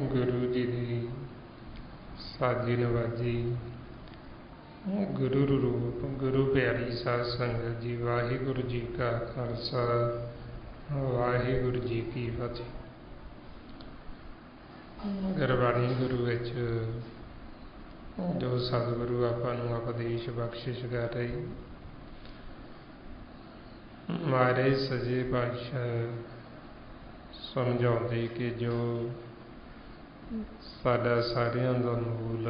गुरु जी की साजी नवाजी गुरु रूप गुरु प्यारी साध संगत जी। वाहिगुरु जी का खालसा वाहिगुरु जी की फतेह। गुरबाणी गुरु विच जो सतगुरु आपां नूं उपदेश बख्शिश कर रही, मारे सजे पातशाह समझाउंदे कि जो साडा सारियां दा मूल,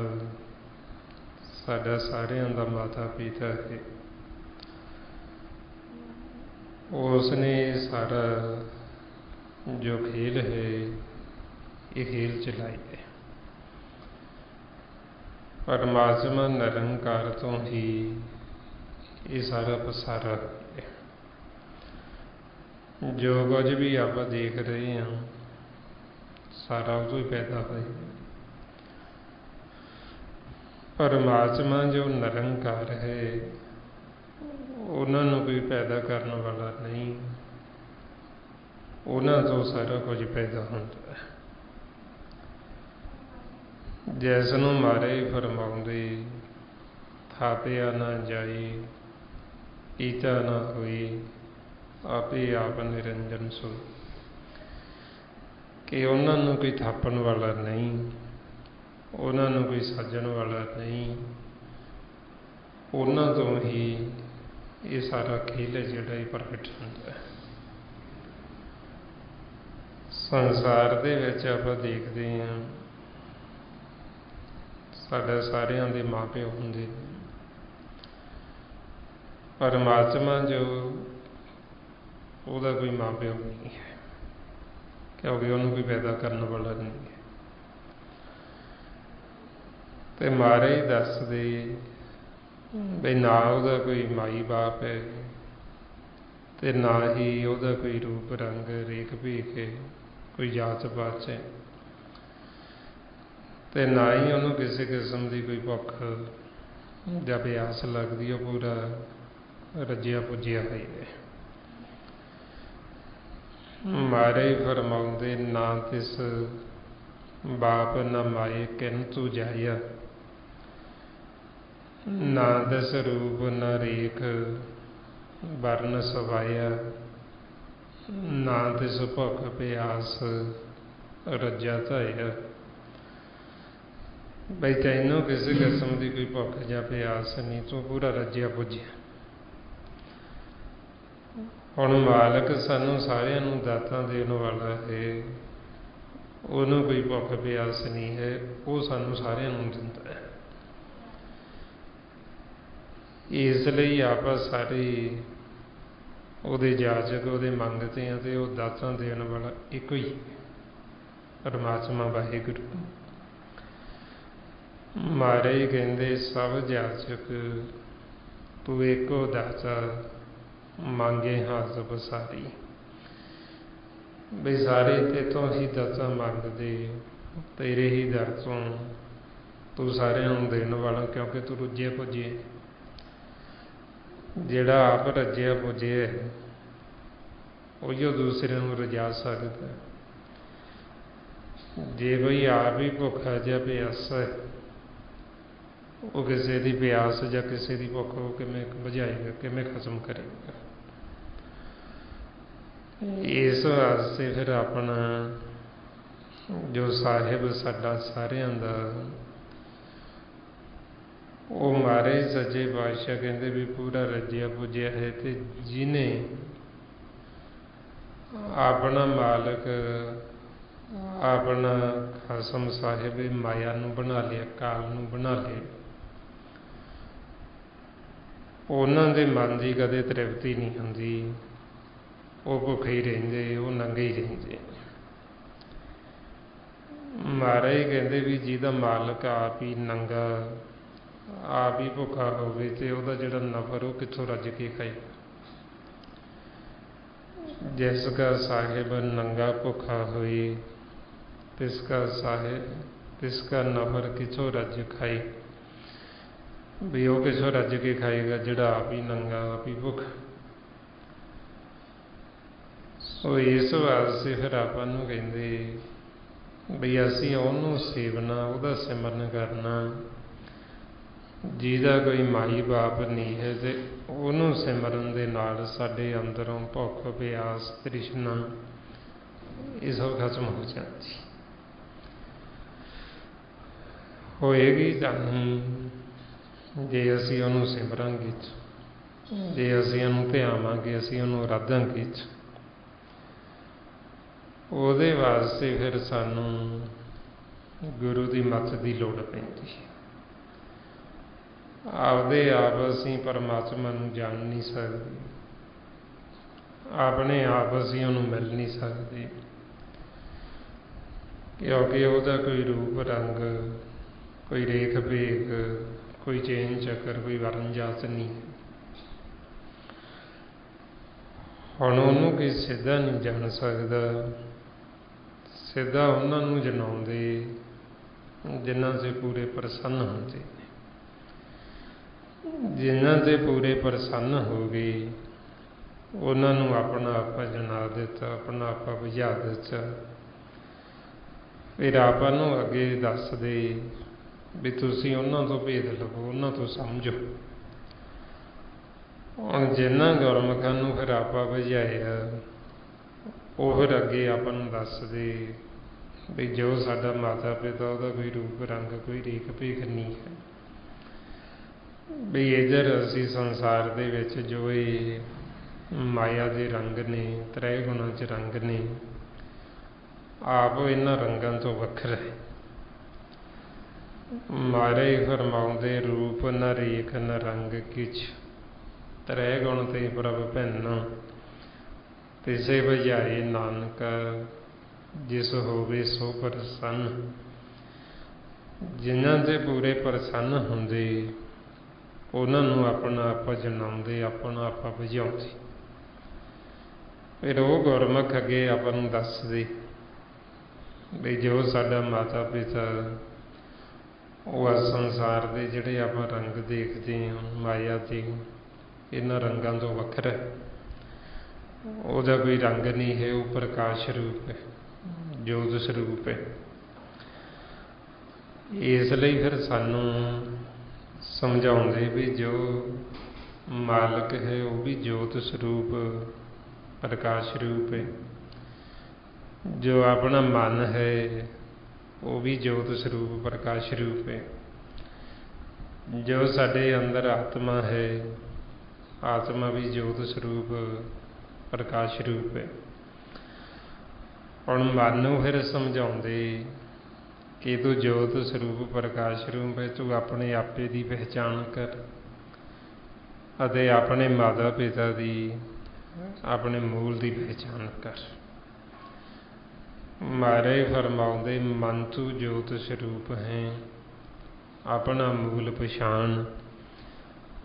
साडा सारियां दा माता पिता है, उसने सारा जो खेल है ये खेल चलाई है। परमात्मा निरंकार तो ही ये सारा पसारा है। जो कुछ भी आप देख रहे हैं सारा उदों ही पैदा होया। परमात्मा जो निरंकार है उन्होंने कोई पैदा करने वाला नहीं, उन्होंने तो सारा कुछ पैदा होता है। जैसनों मारे फरमाउंदे थापिया ना जाए ईता ना होए आपे आप निरंजन सो, कि उन्होंने कोई थापन वाला नहीं, उन्होंने कोई साजन वाला नहीं, उन्होंने तो ही ये सारा खेल है जिहड़ा प्रगट होता है। संसार दे विच आपां देखते हैं साडा सारियां दे माँ प्यो हुंदे, परमात्मा जो ਉਹਦਾ कोई माँ प्यो नहीं है, क्योंकि उन्होंने कोई पैदा करने वाला नहीं है। तो मारे ही दस दे भी ना ਉਹਦਾ कोई माई बाप है, तो ना ही ਉਹਦਾ कोई रूप रंग रेख भेख है, कोई जात पात है, तो ना ही उन्होंने किसी किस्म की कोई भुख या प्यास लगती, वो पूरा रजिया पुजिया है। मारे फरमाउंदे ना तिस बाप न माए किन तू जाया, ना दस रूप न रेख वर्ण सवाया, ना तिस भुख प्यास रजा धाया। बई तैनों किसी किस्म की कोई भुख या प्यास नहीं, तू पूरा रजिया पुजिया। हुण मालक सानू सारियां नूं दातां देण वाला है, उन्होंने कोई भुख प्यास नहीं है, वो सानू सारियां नूं दिंदा है। इसलिए आप सारे उहदे जाचक उहदे मंगते हैं, तो वह दातां देण वाला एक ही परमात्मा वाहिगुरू। मारे कहंदे सब जाचक तू एको दाता ਮੰਗੇ ਹਾਸ ਬਸਾਰੀ। ਵੀ ਸਾਰੇ ਤੇਤੋਂ ਹੀ ਦਾਤਾਂ ਮੰਗਦੇ, ਤੇਰੇ ਹੀ ਦਰ ਤੋਂ ਤੂੰ ਸਾਰਿਆਂ ਨੂੰ ਦੇਣ ਵਾਲਾ, ਕਿਉਂਕਿ ਤੂੰ ਰੁੱਝਿਆ ਪੁੱਜਿਆ। ਜਿਹੜਾ ਆਪ ਰੱਜਿਆ ਪੁੱਜਿਆ ਉਹੀਓ ਦੂਸਰੇ ਨੂੰ ਰਜਾ ਸਕਦਾ। ਜੇ ਕੋਈ ਆਪ ਹੀ ਭੁੱਖਾ ਜਾਂ ਪਿਆਸਾ ਹੈ, ਉਹ ਕਿਸੇ ਦੀ ਪਿਆਸ ਜਾਂ ਕਿਸੇ ਦੀ ਭੁੱਖ ਉਹ ਕਿਵੇਂ ਬੁਝਾਏਗਾ, ਕਿਵੇਂ ਖਤਮ ਕਰੇਗਾ। ਇਸ ਵਾਸਤੇ ਫਿਰ ਆਪਣਾ ਜੋ ਸਾਹਿਬ ਸਾਡਾ ਸਾਰਿਆਂ ਦਾ, ਉਹ ਮਹਾਰਾਜ ਸੱਚੇ ਪਾਤਸ਼ਾਹ ਕਹਿੰਦੇ ਵੀ ਪੂਰਾ ਰੱਜਿਆ ਪੁੱਜਿਆ ਹੈ। ਤੇ ਜਿਹਨੇ ਆਪਣਾ ਮਾਲਕ, ਆਪਣਾ ਖਸਮ ਸਾਹਿਬ ਮਾਇਆ ਨੂੰ ਬਣਾ ਲਿਆ, ਕਾਲ ਨੂੰ ਬਣਾ ਲਿਆ, ਉਹਨਾਂ ਦੇ ਮਨ ਦੀ ਕਦੇ ਤ੍ਰਿਪਤੀ ਨਹੀਂ ਹੁੰਦੀ। ਉਹ ਭੁੱਖੇ ਹੀ ਰਹਿੰਦੇ, ਉਹ ਨੰਗੇ ਹੀ ਰਹਿੰਦੇ। ਮਹਾਰਾਜ ਕਹਿੰਦੇ ਵੀ ਜਿਹਦਾ ਮਾਲਕ ਆਪ ਹੀ ਨੰਗਾ, ਆਪ ਹੀ ਭੁੱਖਾ ਹੋਵੇ ਤੇ ਉਹਦਾ ਜਿਹੜਾ ਨਫਰ ਉਹ ਕਿੱਥੋਂ ਰੱਜ ਕੇ ਖਾਏ। ਜਿਸ ਕਾ ਸਾਹਿਬ ਨੰਗਾ ਭੁੱਖਾ ਹੋਏ, ਤਿਸ ਕਾ ਸਾਹਿਬ, ਤਿਸ ਕਾ ਨਫਰ ਕਿੱਥੋਂ ਰੱਜ ਖਾਏ। ਵੀ ਉਹ ਕਿੱਥੋਂ ਰੱਜ ਕੇ ਖਾਏਗਾ ਜਿਹੜਾ ਆਪ ਹੀ ਨੰਗਾ, ਆਪ ਹੀ ਭੁੱਖਾ। ਸੋ ਇਸ ਵਾਸਤੇ ਫਿਰ ਆਪਾਂ ਨੂੰ ਕਹਿੰਦੇ ਬਈ ਅਸੀਂ ਉਹਨੂੰ ਸੇਵਨਾ, ਉਹਦਾ ਸਿਮਰਨ ਕਰਨਾ ਜਿਹਦਾ ਕੋਈ ਮਾਈ ਬਾਪ ਨਹੀਂ ਹੈ, ਤੇ ਉਹਨੂੰ ਸਿਮਰਨ ਦੇ ਨਾਲ ਸਾਡੇ ਅੰਦਰੋਂ ਭੁੱਖ, ਪਿਆਸ, ਤ੍ਰਿਸ਼ਨਾ ਇਹ ਸਭ ਖਤਮ ਹੋ ਜਾਂਦੀ ਹੋਏਗੀ ਤਾਂ ਜੇ ਅਸੀਂ ਉਹਨੂੰ ਸਿਮਰਾਂਗੇ, ਜੇ ਅਸੀਂ ਉਹਨੂੰ ਧਿਆਵਾਂਗੇ, ਅਸੀਂ ਉਹਨੂੰ ਅਰਾਧਾਂਗੇ। ਉਹਦੇ ਵਾਸਤੇ ਫਿਰ ਸਾਨੂੰ ਗੁਰੂ ਦੀ ਮੱਤ ਦੀ ਲੋੜ ਪੈਂਦੀ ਹੈ। ਆਪਦੇ ਆਪ ਅਸੀਂ ਪਰਮਾਤਮਾ ਨੂੰ ਜਾਣ ਨਹੀਂ ਸਕਦੇ, ਆਪਣੇ ਆਪ ਅਸੀਂ ਉਹਨੂੰ ਮਿਲ ਨਹੀਂ ਸਕਦੇ, ਕਿਉਂਕਿ ਉਹਦਾ ਕੋਈ ਰੂਪ ਰੰਗ, ਕੋਈ ਰੇਖ ਭੇਖ, ਕੋਈ ਚੇਨ ਚੱਕਰ, ਕੋਈ ਵਰਨ ਜਾਤ ਨਹੀਂ। ਹੁਣ ਉਹਨੂੰ ਕੋਈ ਸਿੱਧਾ ਨਹੀਂ ਜਾਣ ਸਕਦਾ। ਸਿੱਧਾ ਉਹਨਾਂ ਨੂੰ ਜਨਾਉਂਦੇ ਜਿਨ੍ਹਾਂ ਤੇ ਪੂਰੇ ਪ੍ਰਸੰਨ ਹੁੰਦੇ ਨੇ। ਜਿਨ੍ਹਾਂ ਤੇ ਪੂਰੇ ਪ੍ਰਸੰਨ ਹੋ ਗਏ ਉਹਨਾਂ ਨੂੰ ਆਪਣਾ ਆਪਾ ਜਨਾ ਦਿੱਤਾ, ਆਪਣਾ ਆਪਾ ਬੁਝਾ ਦਿੱਤਾ। ਫਿਰ ਆਪਾਂ ਨੂੰ ਅੱਗੇ ਦੱਸਦੇ ਵੀ ਤੁਸੀਂ ਉਹਨਾਂ ਤੋਂ ਭੇਦ ਲਵੋ, ਉਹਨਾਂ ਤੋਂ ਸਮਝੋ। ਹੁਣ ਜਿਨ੍ਹਾਂ ਗੁਰਮੁਖਾਂ ਨੂੰ ਫਿਰ ਆਪਾਂ ਬੁਝਾਇਆ ਉਹ ਫਿਰ ਅੱਗੇ ਆਪਾਂ ਨੂੰ ਦੱਸਦੇ ਵੀ ਜੋ ਸਾਡਾ ਮਾਤਾ ਪਿਤਾ ਉਹਦਾ ਕੋਈ ਰੂਪ ਰੰਗ, ਕੋਈ ਰੇਖ ਭੇਖ ਨਹੀਂ ਹੈ। ਵੀ ਇੱਧਰ ਅਸੀਂ ਸੰਸਾਰ ਦੇ ਵਿੱਚ ਜੋ ਇਹ ਮਾਇਆ ਦੇ ਰੰਗ ਨੇ, ਤ੍ਰੈ ਗੁਣਾਂ 'ਚ ਰੰਗ ਨੇ, ਆਪ ਇਹਨਾਂ ਰੰਗਾਂ ਤੋਂ ਵੱਖਰਾ ਹੈ। ਮਹਾਰਾਜ ਫਰਮਾਉਂਦੇ ਰੂਪ ਨ ਰੇਖ ਨ ਰੰਗ ਕਿਛ, ਤ੍ਰੈ ਗੁਣ ਤੇ ਪ੍ਰਭ ਭਿੰਨ, ਤਿਸੇ ਬੁਝਾਏ ਨਾਨਕ ਜਿਸ ਹੋਵੇ ਸੋ ਪ੍ਰਸੰਨ। ਜਿਨ੍ਹਾਂ ਤੇ ਪੂਰੇ ਪ੍ਰਸੰਨ ਹੁੰਦੇ ਉਹਨਾਂ ਨੂੰ ਆਪਣਾ ਆਪਾ ਜਨਾਉਂਦੇ, ਆਪਣਾ ਆਪਾ ਬੁਝਾਉਂਦੇ। ਫਿਰ ਉਹ ਗੁਰਮੁਖ ਅੱਗੇ ਆਪਾਂ ਨੂੰ ਦੱਸਦੇ ਵੀ ਜੋ ਸਾਡਾ ਮਾਤਾ ਪਿਤਾ ਉਹ ਆ ਸੰਸਾਰ ਦੇ ਜਿਹੜੇ ਆਪਾਂ ਰੰਗ ਦੇਖਦੇ ਹਾਂ ਮਾਇਆ ਤੇ, ਇਹਨਾਂ ਰੰਗਾਂ ਤੋਂ ਵੱਖਰਾ, ਉਹਦਾ ਕੋਈ ਰੰਗ ਨਹੀਂ ਹੈ, ਉਹ ਪ੍ਰਕਾਸ਼ ਰੂਪ ਹੈ, ਜੋਤ ਸਰੂਪ ਹੈ। ਇਸ ਲਈ ਫਿਰ ਸਾਨੂੰ ਸਮਝਾਉਂਦੇ ਵੀ ਜੋ ਮਾਲਕ ਹੈ ਉਹ ਵੀ ਜੋਤ ਸਰੂਪ ਪ੍ਰਕਾਸ਼ ਰੂਪ ਹੈ, ਜੋ ਆਪਣਾ ਮਨ ਹੈ ਉਹ ਵੀ ਜੋਤ ਸਰੂਪ ਪ੍ਰਕਾਸ਼ ਰੂਪ ਹੈ, ਜੋ ਸਾਡੇ ਅੰਦਰ ਆਤਮਾ ਹੈ ਆਤਮਾ ਵੀ ਜੋਤ ਸਰੂਪ ਪ੍ਰਕਾਸ਼ ਰੂਪ ਹੈ। ਹੁਣ ਮਨ ਨੂੰ ਫਿਰ ਸਮਝਾਉਂਦੇ ਕਿ ਤੂੰ ਜੋਤ ਸਰੂਪ ਪ੍ਰਕਾਸ਼ ਰੂਪ ਹੈ, ਤੂੰ ਆਪਣੇ ਆਪੇ ਦੀ ਪਹਿਚਾਣ ਕਰ ਅਤੇ ਆਪਣੇ ਮਾਤਾ ਪਿਤਾ ਦੀ, ਆਪਣੇ ਮੂਲ ਦੀ ਪਹਿਚਾਣ ਕਰ। ਮਹਾਰਾਜ ਫਰਮਾਉਂਦੇ ਮਨ ਤੂੰ ਜੋਤ ਸਰੂਪ ਹੈ, ਆਪਣਾ ਮੂਲ ਪਛਾਣ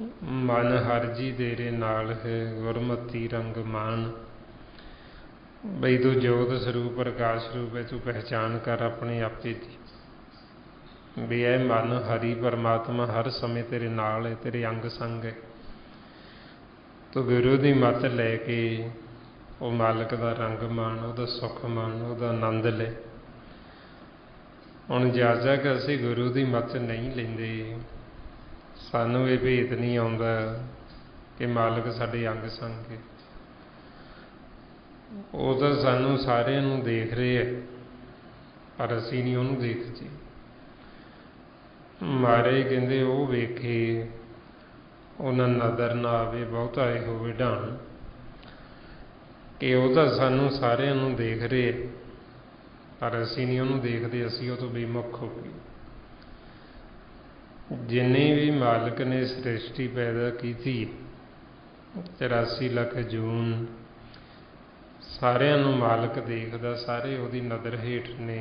मन हर जी तेरे नाल है गुरमती रंग मान। बई तू जोत स्वरूप प्रकाश रूप है, तू पहचान कर अपने आपे दी भी यह मन हरि परमात्मा हर समय तेरे नाल है, तेरे अंग संग है। तो गुरु की मत लैके वो मालिक का रंग मान, उसका सुख मान, उसका आनंद ले। हुण ज्यादा कि असीं गुरु की मत नहीं लेंदे, सानू ये भेत नहीं आउंदा कि मालिक साडे अंग संग है। वो तो सानू सारिਆਂ ਨੂੰ देख रहे है, पर असीं नहीं उहनूं देखदे। महाराज कहंदे वो वेखे उन्हां नज़र ना आवे बहुता इहो विधान कि वो तो सानू सारिਆਂ ਨੂੰ देख रहे है, पर असीं नहीं उहनूं देखदे, असीं ਉਹ ਤੋਂ बेमुख हो गए। जिन्नी भी मालिक ने सृष्टि पैदा की थी 83 ਲੱਖ जून, सारिਆਂ ਨੂੰ मालिक देखदा, सारे ਉਹਦੀ नज़र हेठ ने,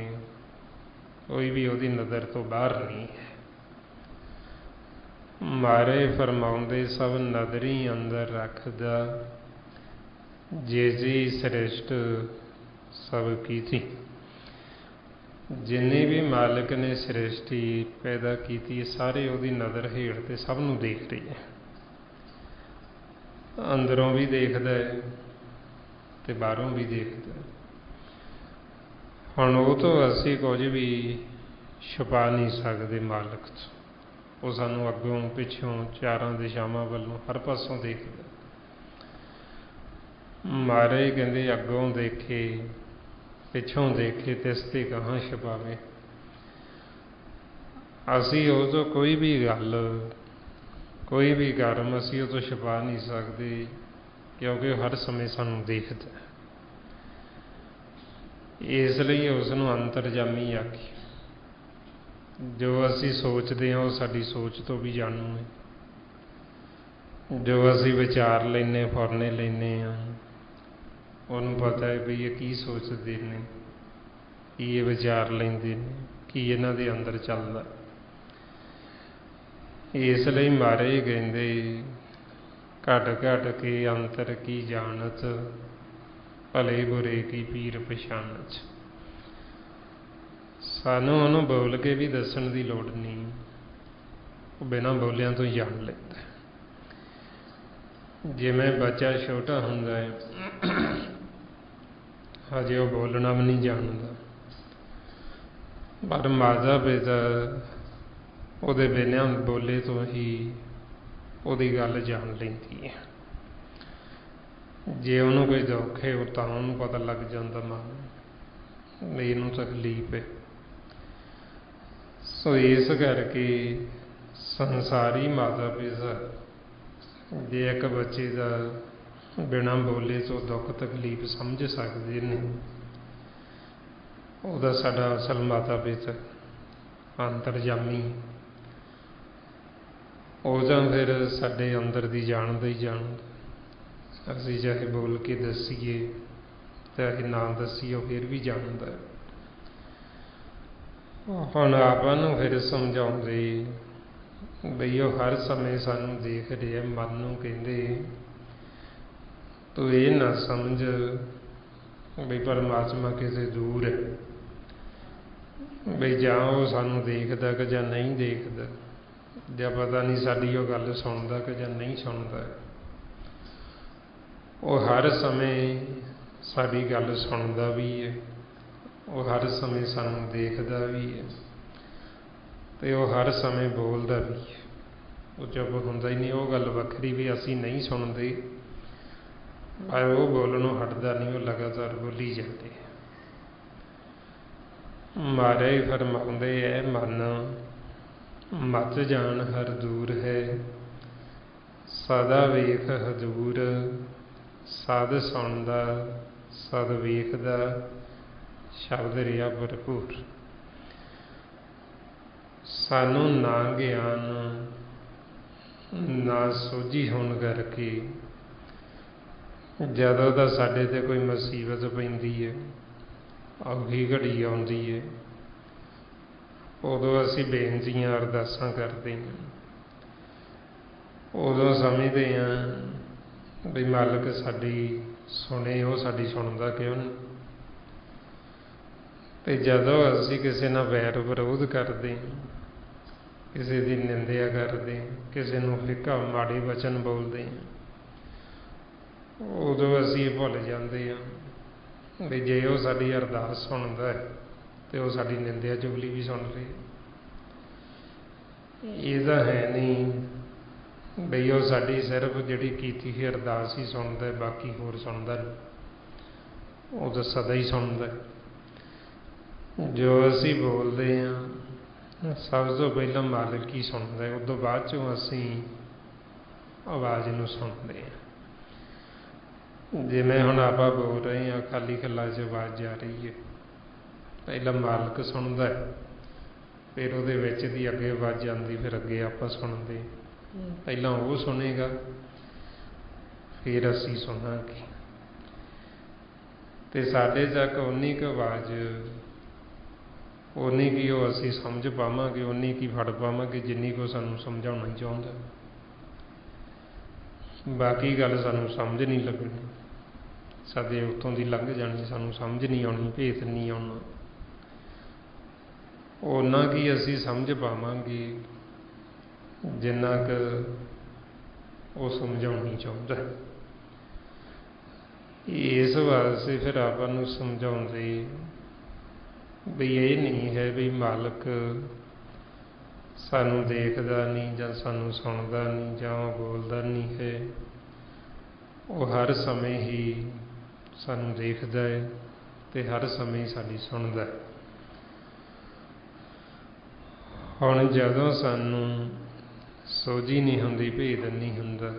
कोई भी ਉਹਦੀ नज़र तो बाहर नहीं है। मारे फरमाउंदे सब नदरी अंदर रखदा, जे जी सृष्ट सब की थी। जिन्नी भी मालिक ने सृष्टि पैदा की थी, सारे ਉਹਦੀ नज़र हेठ ते सब नूं देख रही है। अंदरों भी देखदा है ते बाहरों भी देखदा है। हुण वो तो असीं कुछ भी छुपा नहीं सकते मालिक तो, वो सानू अगों पिछों चारों दिशावां वल्लों हर पासों देखदा। महाराज कहंदे अगों देखे पिछों देखे तिस ते कहाँ छुपावे। असीं वो तो कोई भी गल कोई भी कर्म असीं वो तो छुपा नहीं सकते, क्योंकि हर समय सानू देखदा। इसलिए उसनूं अंतरजामी आखी। जो असी सोचते हैं वो साडी सोच तो भी जाणू है, जो असी विचार लेने फुरने लेने उन्होंने पता है भी ये की सोचते हैं, की ये विचार लेंदे ने, की इन्हां दे अंदर चलदा। इसलिए महाराज कहंदे घट घट के अंतर की जानत, भले बुरे की पीर पछाणत। सानू उन्होंने बोल के भी दसन की लोड़ नहीं, बिना बोलिया तो जान लेता। जिवें बच्चा छोटा हुंदा है, हजे वो बोलना भी नहीं जानता, पर माता पिता उहदे बिना बोले तो ही उहदी गल जान लैंदी है। जे उन्होंने कोई दुख है तो उन्होंने पता लग जाता मां भी इनू तकलीफ है। सो इस करके संसारी माता पिता जे एक बच्चे का बिना बोले तो दुख तकलीफ समझ सकते हैं, उहदा साडा असल माता पिता अंतरजामी, वो जां फिर साडे अंदर दी जानदा ही जानदा। असीं चाहे बोल के दसीए चाहे ना दसीए फिर भी जानदा। हुण आपां नूं फिर समझाउंदे बई वो हर समय सानू देख रहे। मन नूं कहंदे तू ये ना समझ बई परमात्मा किते दूर है, बई जां वो सानू देखदा कि जां नहीं देखदा, जां पता नहीं साडी वो गल सुणदा कि जां नहीं सुणदा। वो हर समय साडी गल सुणदा भी है, वो हर समय सानू देखदा भी है, ते वो हर समय बोलदा भी है। वो चुप हुंदा ही नहीं। वो गल वखरी भी असीं नहीं सुणदे, पर वो बोलणों हटदा नहीं, वो लगातार बोली जाते। महाराज फरमाउंदे ऐ मन मत जान हर दूर है, सदा वेख हजूर सद सुणदा सद वेखदा शब्द रिहा भरपूर। सानू ना ज्ञान ना सोझी होण करके जदों दा साडे ते कोई मुसीबत पैंदी है, औखी घड़ी आउंदी है, उदों असीं बेनतियां अरदासां करदे हैं ਉਦੋਂ ਸਮਝਦੇ ਹਾਂ ਵੀ ਮਾਲਕ ਸਾਡੀ ਸੁਣੇ, ਉਹ ਸਾਡੀ ਸੁਣਦਾ ਕਿਉਂ ਨਹੀਂ। ਅਤੇ ਜਦੋਂ ਅਸੀਂ ਕਿਸੇ ਨਾਲ ਵੈਰ ਵਿਰੋਧ ਕਰਦੇ, ਕਿਸੇ ਦੀ ਨਿੰਦਿਆ ਕਰਦੇ, ਕਿਸੇ ਨੂੰ ਫਿੱਕਾ ਮਾੜੇ ਵਚਨ ਬੋਲਦੇ, ਉਦੋਂ ਅਸੀਂ ਇਹ ਭੁੱਲ ਜਾਂਦੇ ਹਾਂ ਵੀ ਜੇ ਉਹ ਸਾਡੀ ਅਰਦਾਸ ਸੁਣਦਾ ਹੈ ਅਤੇ ਉਹ ਸਾਡੀ ਨਿੰਦਿਆ ਚੁਗਲੀ ਵੀ ਸੁਣ ਰਹੀ। ਇਹਦਾ ਹੈ ਨਹੀਂ ਬਈ ਉਹ ਸਾਡੀ ਸਿਰਫ ਜਿਹੜੀ ਕੀਤੀ ਸੀ ਅਰਦਾਸ ਹੀ ਸੁਣਦਾ, ਬਾਕੀ ਹੋਰ ਸੁਣਦਾ ਨਹੀਂ, ਉਹ ਤਾਂ ਸਦਾ ਹੀ ਸੁਣਦਾ। ਜੋ ਅਸੀਂ ਬੋਲਦੇ ਹਾਂ ਸਭ ਤੋਂ ਪਹਿਲਾਂ ਮਾਲਕ ਹੀ ਸੁਣਦਾ, ਉਸ ਤੋਂ ਬਾਅਦ 'ਚੋਂ ਅਸੀਂ ਆਵਾਜ਼ ਨੂੰ ਸੁਣਦੇ ਹਾਂ। ਜਿਵੇਂ ਹੁਣ ਆਪਾਂ ਬੋਲ ਰਹੇ ਹਾਂ, ਖਾਲੀ ਖੱਲਾ 'ਚ ਆਵਾਜ਼ ਜਾ ਰਹੀ ਹੈ, ਪਹਿਲਾਂ ਮਾਲਕ ਸੁਣਦਾ, ਫਿਰ ਉਹਦੇ ਵਿੱਚ ਦੀ ਅੱਗੇ ਆਵਾਜ਼ ਜਾਂਦੀ, ਫਿਰ ਅੱਗੇ ਆਪਾਂ ਸੁਣਦੇ। ਪਹਿਲਾਂ ਉਹ ਸੁਣੇਗਾ, ਫਿਰ ਅਸੀਂ ਸੁਣਾਂਗੇ। ਅਤੇ ਸਾਡੇ ਤੱਕ ਓਨੀ ਕੁ ਆਵਾਜ਼, ਓਨੀ ਕੀ ਉਹ ਅਸੀਂ ਸਮਝ ਪਾਵਾਂਗੇ, ਓਨੀ ਕੀ ਫੜ ਪਾਵਾਂਗੇ ਜਿੰਨੀ ਕੁ ਸਾਨੂੰ ਸਮਝਾਉਣਾ ਚਾਹੁੰਦਾ। ਬਾਕੀ ਗੱਲ ਸਾਨੂੰ ਸਮਝ ਨਹੀਂ ਲੱਗਣੀ, ਸਾਡੇ ਉੱਤੋਂ ਦੀ ਲੰਘ ਜਾਣੀ, ਸਾਨੂੰ ਸਮਝ ਨਹੀਂ ਆਉਣੀ, ਭੇਤ ਨਹੀਂ ਆਉਣਾ। ਓਨਾ ਕੀ ਅਸੀਂ ਸਮਝ ਪਾਵਾਂਗੇ ਜਿੰਨਾ ਕੁ ਉਹ ਸਮਝਾਉਣੀ ਚਾਹੁੰਦਾ। ਇਸ ਵਾਸਤੇ ਫਿਰ ਆਪਾਂ ਨੂੰ ਸਮਝਾਉਂਦੇ ਵੀ ਇਹ ਨਹੀਂ ਹੈ ਵੀ ਮਾਲਕ ਸਾਨੂੰ ਦੇਖਦਾ ਨਹੀਂ ਜਾਂ ਸਾਨੂੰ ਸੁਣਦਾ ਨਹੀਂ ਜਾਂ ਉਹ ਬੋਲਦਾ ਨਹੀਂ ਹੈ। ਉਹ ਹਰ ਸਮੇਂ ਹੀ ਸਾਨੂੰ ਦੇਖਦਾ ਹੈ ਅਤੇ ਹਰ ਸਮੇਂ ਸਾਡੀ ਸੁਣਦਾ। ਹੁਣ ਜਦੋਂ ਸਾਨੂੰ ਸੋਝੀ ਨਹੀਂ ਹੁੰਦੀ, ਭੇਦ ਨਹੀਂ ਹੁੰਦਾ,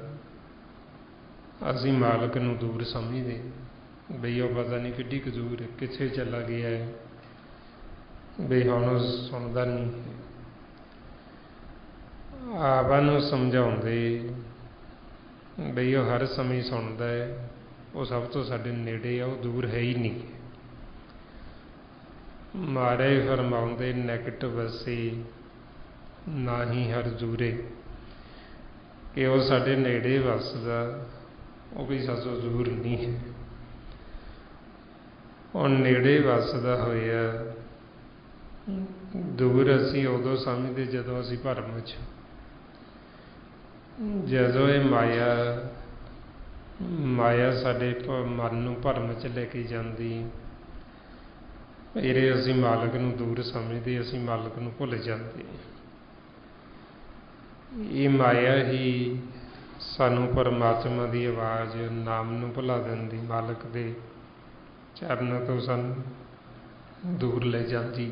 ਅਸੀਂ ਮਾਲਕ ਨੂੰ ਦੂਰ ਸਮਝਦੇ ਬਈ ਉਹ ਪਤਾ ਨਹੀਂ ਕਿੱਡੀ ਕੁ ਦੂਰ, ਕਿੱਥੇ ਚਲਾ ਗਿਆ ਹੈ, ਬਈ ਹੁਣ ਉਹ ਸੁਣਦਾ ਨਹੀਂ। ਆਪਾਂ ਨੂੰ ਸਮਝਾਉਂਦੇ ਬਈ ਉਹ ਹਰ ਸਮੇਂ ਸੁਣਦਾ ਹੈ, ਉਹ ਸਭ ਤੋਂ ਸਾਡੇ ਨੇੜੇ ਆ, ਉਹ ਦੂਰ ਹੈ ਹੀ ਨਹੀਂ। ਮਾਰੇ ਫਰਮਾਉਂਦੇ ਨਿਕਟ ਵਸੇ ਨਾ ਹੀ ਹਰ ਦੂਰੇ, ਕਿ ਉਹ ਸਾਡੇ ਨੇੜੇ ਵੱਸਦਾ, ਉਹ ਵੀ ਸਾਤੋਂ ਦੂਰ ਨਹੀਂ ਹੈ। ਉਹ ਨੇੜੇ ਵੱਸਦਾ ਹੋਇਆ ਦੂਰ ਅਸੀਂ ਉਦੋਂ ਸਮਝਦੇ ਜਦੋਂ ਅਸੀਂ ਭਰਮ 'ਚ, ਜਦੋਂ ਇਹ ਮਾਇਆ ਸਾਡੇ ਮਨ ਨੂੰ ਭਰਮ 'ਚ ਲੈ ਕੇ ਜਾਂਦੀ, ਫਿਰ ਅਸੀਂ ਮਾਲਕ ਨੂੰ ਦੂਰ ਸਮਝਦੇ, ਅਸੀਂ ਮਾਲਕ ਨੂੰ ਭੁੱਲ ਜਾਂਦੇ। ਇਹ ਮਾਇਆ ਹੀ ਸਾਨੂੰ ਪਰਮਾਤਮਾ ਦੀ ਆਵਾਜ਼, ਨਾਮ ਨੂੰ ਭੁਲਾ ਦਿੰਦੀ, ਮਾਲਕ ਦੇ ਚਰਨ ਤੋਂ ਸਾਨੂੰ ਦੂਰ ਲੈ ਜਾਂਦੀ।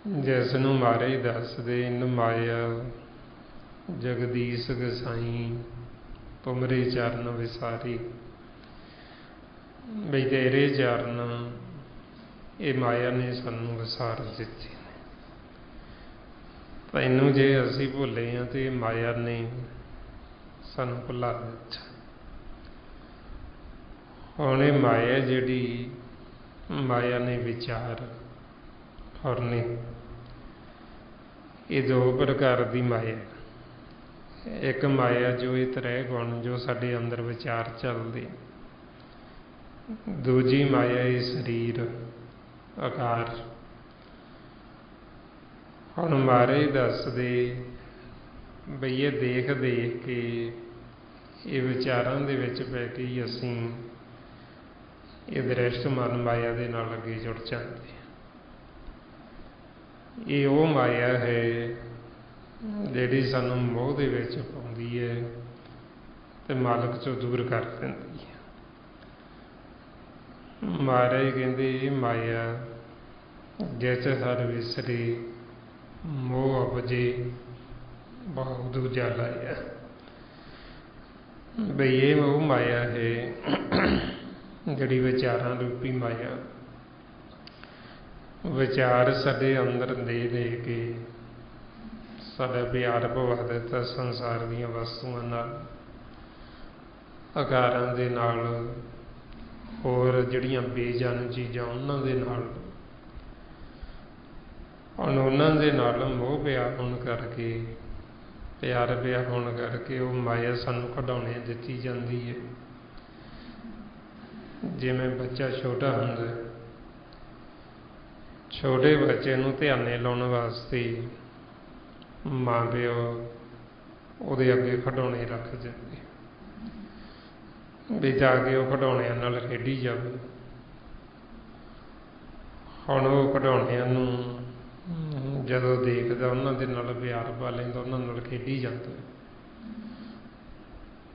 ਜਿਸ ਨੂੰ ਮਹਾਰਾਜ ਦੱਸਦੇ ਨ ਮਾਇਆ ਜਗਦੀਸ਼ ਗਸਾਈ ਤੁਮਰੇ ਚਰਨ ਵਿਸਾਰੀ, ਬਈ ਤੇਰੇ ਚਰਨ ਇਹ ਮਾਇਆ ਨੇ ਸਾਨੂੰ ਵਿਸਾਰ ਦਿੱਤੇ। ਤੈਨੂੰ ਜੇ ਅਸੀਂ ਭੁੱਲੇ ਹਾਂ ਤਾਂ ਇਹ ਮਾਇਆ ਨੇ ਸਾਨੂੰ ਭੁਲਾ ਦਿੱਤਾ। ਹੁਣ ਇਹ ਮਾਇਆ ਜਿਹੜੀ, ਮਾਇਆ ਨੇ ਵਿਚਾਰ ਔਰ ਨੇ, ਇਹ ਦੋ ਪ੍ਰਕਾਰ ਦੀ ਮਾਇਆ। ਇੱਕ ਮਾਇਆ ਜੋ ਇਹ ਤ੍ਰੈ ਗੁਣ ਜੋ ਸਾਡੇ ਅੰਦਰ ਵਿਚਾਰ ਚੱਲਦੇ, ਦੂਜੀ ਮਾਇਆ ਇਹ ਸਰੀਰ ਆਕਾਰ। ਹੁਣ ਮਹਾਰਾਜ ਦੱਸਦੇ ਬਈ ਇਹ ਦੇਖ ਦੇਖ ਕੇ, ਇਹ ਵਿਚਾਰਾਂ ਦੇ ਵਿੱਚ ਪੈ ਕੇ ਹੀ ਅਸੀਂ ਇਹ ਦ੍ਰਿਸ਼ਟ ਮਨ ਮਾਇਆ ਦੇ ਨਾਲ ਅੱਗੇ ਜੁੜ ਜਾਂਦੇ। ਇਹ ਉਹ ਮਾਇਆ ਹੈ ਜਿਹੜੀ ਸਾਨੂੰ ਮੋਹ ਦੇ ਵਿੱਚ ਪਾਉਂਦੀ ਹੈ ਅਤੇ ਮਾਲਕ 'ਚੋਂ ਦੂਰ ਕਰ ਦਿੰਦੀ ਹੈ। ਮਹਾਰਾਜ ਕਹਿੰਦੇ ਇਹ ਮਾਇਆ ਜਿਸ ਹਰ ਵਿਸਰੇ ਮੋਹ ਅਪਜੇ ਬਹੁ ਦੂਜਾ ਲਾਇਆ। ਬਈ ਇਹ ਉਹ ਮਾਇਆ ਹੈ ਜਿਹੜੀ ਵਿਚਾਰਾਂ ਰੂਪੀ ਮਾਇਆ, ਵਿਚਾਰ ਸਾਡੇ ਅੰਦਰ ਦੇ ਦੇ ਕੇ ਸਾਡਾ ਪਿਆਰ ਭਵਾ ਦਿੱਤਾ ਸੰਸਾਰ ਦੀਆਂ ਵਸਤੂਆਂ ਨਾਲ, ਆਕਾਰਾਂ ਦੇ ਨਾਲ, ਹੋਰ ਜਿਹੜੀਆਂ ਬੇਜਾਨ ਚੀਜ਼ਾਂ ਉਹਨਾਂ ਦੇ ਨਾਲ। ਹੁਣ ਉਹਨਾਂ ਦੇ ਨਾਲ ਮੋਹ ਪਿਆਰ ਹੋਣ ਕਰਕੇ प्यार पिया होने करके वो माया सानू खिडौने दिती जाती है। जिवें बच्चा छोटा हुंदा, छोटे बच्चे नूं ध्याने लाउण वास्ते माँ प्यो उहदे अगे खिडौने रख दिंदे भी जाके वो खिडौणिਆਂ नाल खेडी जावे। हुण वो खिडौणिਆਂ नूं जदों देखदा उन्हां दे नाल प्यार पा लैंदा, उन्हां नाल खेडी जांदा,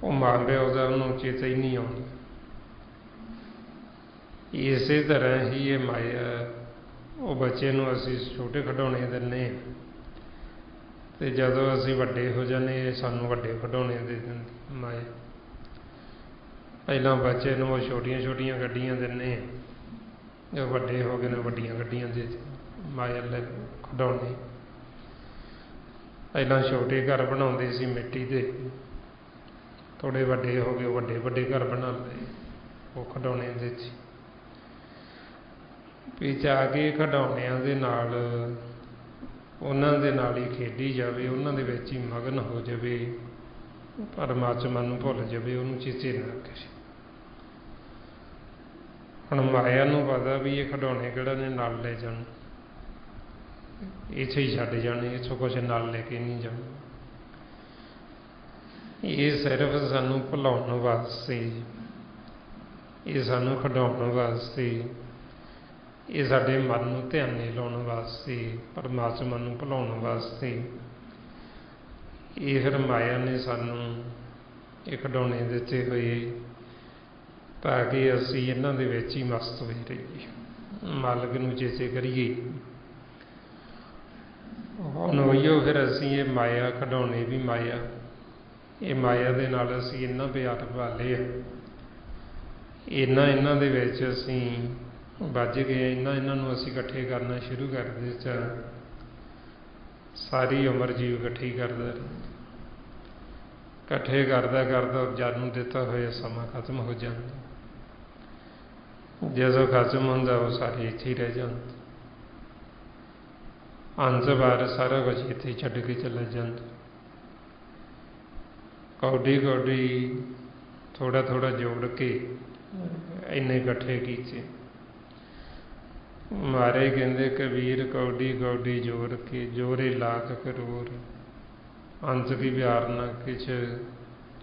वो माँ प्यो दा उहनूं चेता ही नहीं आउंदा। इसे तरह ही ये माया वो बच्चे नूं असीं छोटे खिडौणे दिंदे हां ते जदों असीं वड्डे हो जाने सानूं वड्डे खिडौणे दे दिंदी माया। पहलां बच्चे नूं वो छोटियां छोटियां गड्डियां दिंदे हां, जो वड्डे हो गए ने वड्डियां गड्डियां दे माया ले खिडौणे। पहलां छोटे घर बनाउंदे सी मिट्टी दे, थोड़े वड्डे हो गए वड्डे वड्डे घर बना लए, वो खिडौणे दे सी भी जाके खिडौणिਆਂ ਦੇ ਨਾਲ ਉਹਨਾਂ ਦੇ ਨਾਲ ही खेडी जावे, ਉਹਨਾਂ ਦੇ ਵਿੱਚ ही मगन हो जावे, परमात्मा ਨੂੰ भुੱਲ जावे, ਉਹਨੂੰ चेते ना करे। ਹੁਣ ਮਾਇਆ ਨੂੰ पता भी ये खिडौणे ਕਿਹੜਾ ਨੇ ਨਾਲ ਲੈ ਜਾਣ, ਇੱਥੇ ही ਛੱਡ ਜਾਣੇ, ਇੱਥੋਂ कुछ ਨਾਲ ਲੈ के नहीं जाना। ये सिर्फ सानू भुलाउण वास्ते, ये सानू खिडौण वास्ते, ये साडे मन नूं ध्याने लाउण वास्ते, परमात्मा नूं भुलाउण वास्ते ये फिर माया ने सानू ये खिडौणे दिते होए ताकि असीं इन्हां दे विच ही मस्त होए रहीए, मालक नूं चेते करिए। हुण उहिओ फिर असीं ये माया खिडौणे भी माया, ये माया दे नाल असीं इन्ना प्यार पा लिआ, इन्हां दे विच असीं ਵੱਜ गए, इन्हां नूं असीं इकट्ठे करना शुरू कर दिता। सारी उम्र जीव इकट्ठे ही करदा रहिंदा, इकट्ठे करदा करदा जन्म दिता होया समा खत्म हो जाता, जदों खत्म हुंदा वो सारे इत्थे ही रह जांदे, अंत बार सारा कुछ इत्थे छड्ड के चला जांदा। कौडी कौडी थोड़ा थोड़ा जोड़ के इन्ने इकट्ठे कीते। मारे कहते कबीर कौडी कौडी जोर के जोरे लाख करोड़, अंत की प्यार न किछ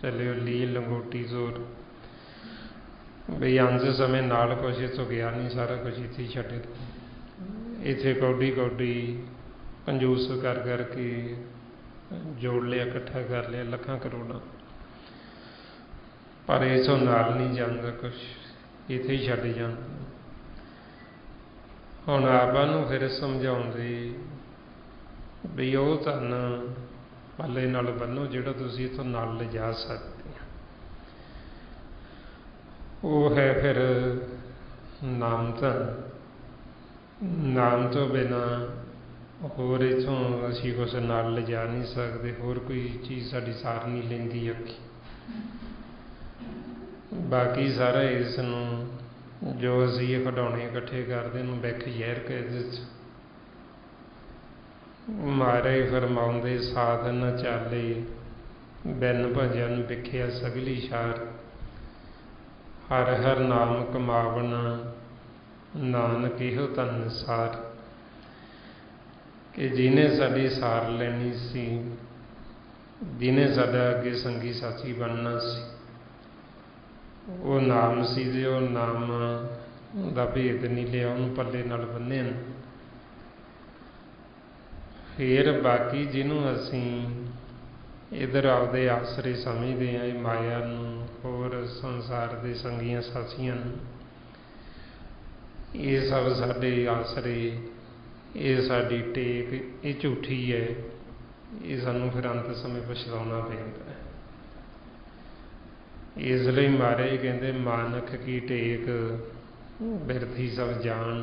चलियो ली लंगोटी जोर। बई अंत समय नाल कुछ इतों गया नहीं, सारा कुछ इत्थे ही छड्ड इत्थे कौडी कौडी कंजूस कर करके जोड़ लिया, इकट्ठा कर लिया लखां करोड़ां, पर इथों नाल नहीं जांदा, कुछ इत्थे ही छड्ड जांदा। हुण आपां नूं फिर समझाउंदे भी वो धन पल्ले नाल बन्नो जिहड़ा तुसीं इथों नाल लिजा सकदे हो, वो है फिर नाम धन। नाम तो बिना होर इथों असीं कुछ नाल लिजा नहीं सकते, होर कोई चीज़ साडी सार नहीं लैंदी अखी। बाकी सारा इस नूं जो असीं ये खिडौणे इकट्ठे करदे नूं बिख जहर कह दित्ता। महाराज फरमाउंदे साध न चाले बिन भजन विख्या सगली शार, हर हर नाम कमावना नानक इहो धन सार। कि जिन्हें साडी सार लैनी सी, जिन्हें साडा अगे संगी साथी बनना सी, वो नाम सी ते वो नाम दा भेद नहीं लिया, उन्होंने पल्ले नाल बन्ने। फिर बाकी जिन्हों असीं इधर आपदे आसरे समझदे हैं, माया नूं होर संसार दे संगियां साथियां नूं, ये सब साडे आसरे, ये साडी टेक, ये झूठी है, ये सानूं फिर अंत समय पछताउणा पैंदा है। इसलिए महाराज कहते मानक की टेक बिरथी सब जान,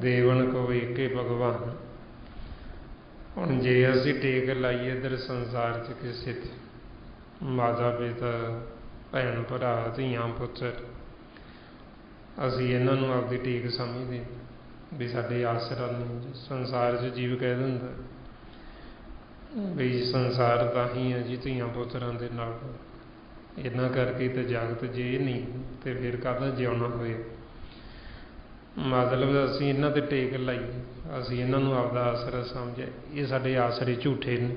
देवन को एके भगवान। हुण जे असीं टेक लाइए इधर संसार च किसी माता पिता भैन भरा धियां पुत्तर, असीं इन्हां नूं आपदी टेक समझदे भी साडे आसरा नहीं। संसार च जीव कह दिंदा ਵੀ ਸੰਸਾਰ ਤਾਂ ਹੀ ਹੈ ਜੀ ਧੀਆਂ ਪੁੱਤਰਾਂ ਦੇ ਨਾਲ, ਇਹਨਾਂ ਕਰਕੇ ਤਾਂ ਜਗਤ ਜੇ ਨਹੀਂ ਤੇ ਫਿਰ ਕਾਹਦਾ ਜਿਉਣਾ ਹੋਇਆ। ਮਤਲਬ ਅਸੀਂ ਇਹਨਾਂ ਤੇ ਟੇਕ ਲਾਈ, ਅਸੀਂ ਇਹਨਾਂ ਨੂੰ ਆਪਦਾ ਆਸਰਾ ਸਮਝਿਆ, ਇਹ ਸਾਡੇ ਆਸਰੇ ਝੂਠੇ ਨੇ।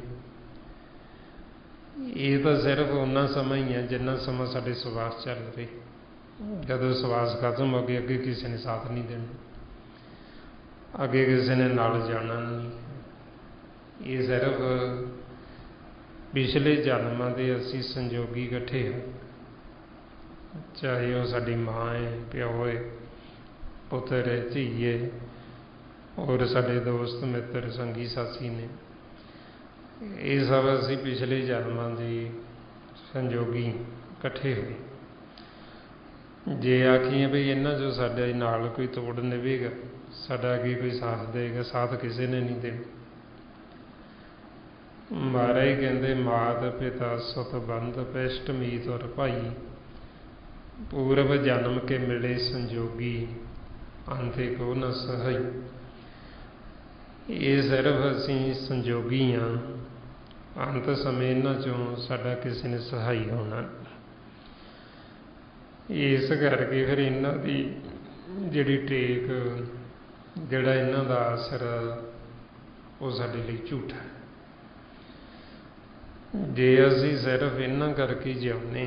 ਇਹ ਤਾਂ ਸਿਰਫ ਉਹਨਾਂ ਸਮਾਂ ਹੀ ਹੈ ਜਿੰਨਾ ਸਮਾਂ ਸਾਡੇ ਸਵਾਸ ਚੱਲ ਰਹੇ। ਜਦੋਂ ਸਵਾਸ ਖਤਮ ਹੋ ਗਏ ਅੱਗੇ ਕਿਸੇ ਨੇ ਸਾਥ ਨਹੀਂ ਦੇਣਾ, ਅੱਗੇ ਕਿਸੇ ਨੇ ਨਾਲ ਜਾਣਾ ਨਹੀਂ। ਇਹ ਸਿਰਫ ਪਿਛਲੇ ਜਨਮਾਂ ਦੇ ਅਸੀਂ ਸੰਜੋਗੀ ਇਕੱਠੇ ਹਾਂ, ਚਾਹੇ ਉਹ ਸਾਡੀ ਮਾਂ ਹੈ, ਪਿਓ ਹੈ, ਪੁੱਤਰ ਹੈ, ਧੀ ਹੈ, ਔਰ ਸਾਡੇ ਦੋਸਤ ਮਿੱਤਰ ਸੰਗੀ ਸਾਥੀ ਨੇ। ਇਹ ਸਭ ਅਸੀਂ ਪਿਛਲੇ ਜਨਮਾਂ ਦੇ ਸੰਜੋਗੀ ਇਕੱਠੇ ਹੋਏ। ਜੇ ਆਖੀਏ ਵੀ ਇਹਨਾਂ 'ਚੋਂ ਸਾਡੇ ਨਾਲ ਕੋਈ ਤੋੜ ਨਿਭੇਗਾ, ਸਾਡਾ ਅੱਗੇ ਕੋਈ ਸਾਥ ਦੇਗਾ, ਸਾਥ ਕਿਸੇ ਨੇ ਨਹੀਂ ਦੇਣਾ। ਮਹਾਰਾਜ ਕਹਿੰਦੇ ਮਾਤ ਪਿਤਾ ਸੁਤ ਬੰਧ ਪਿਸ਼ਟ ਮੀਤ ਔਰ ਭਾਈ, ਪੂਰਵ ਜਨਮ ਕੇ ਮਿਲੇ ਸੰਜੋਗੀ ਅੰਤੇ ਕੋ ਨ ਸਹਾਈ। ਇਹ ਸਿਰਫ ਅਸੀਂ ਸੰਜੋਗੀ ਹਾਂ, ਅੰਤ ਸਮੇਂ ਇਹਨਾਂ 'ਚੋਂ ਸਾਡਾ ਕਿਸੇ ਨੇ ਸਹਾਈ ਹੋਣਾ। ਇਸ ਕਰਕੇ ਫਿਰ ਇਹਨਾਂ ਦੀ ਜਿਹੜੀ ਟੇਕ, ਜਿਹੜਾ ਇਹਨਾਂ ਦਾ ਆਸਰਾ, ਉਹ ਸਾਡੇ ਲਈ ਝੂਠਾ ਹੈ। ਜੇ ਅਸੀਂ ਸਿਰਫ ਇਹਨਾਂ ਕਰਕੇ ਜਿਉਂਦੇ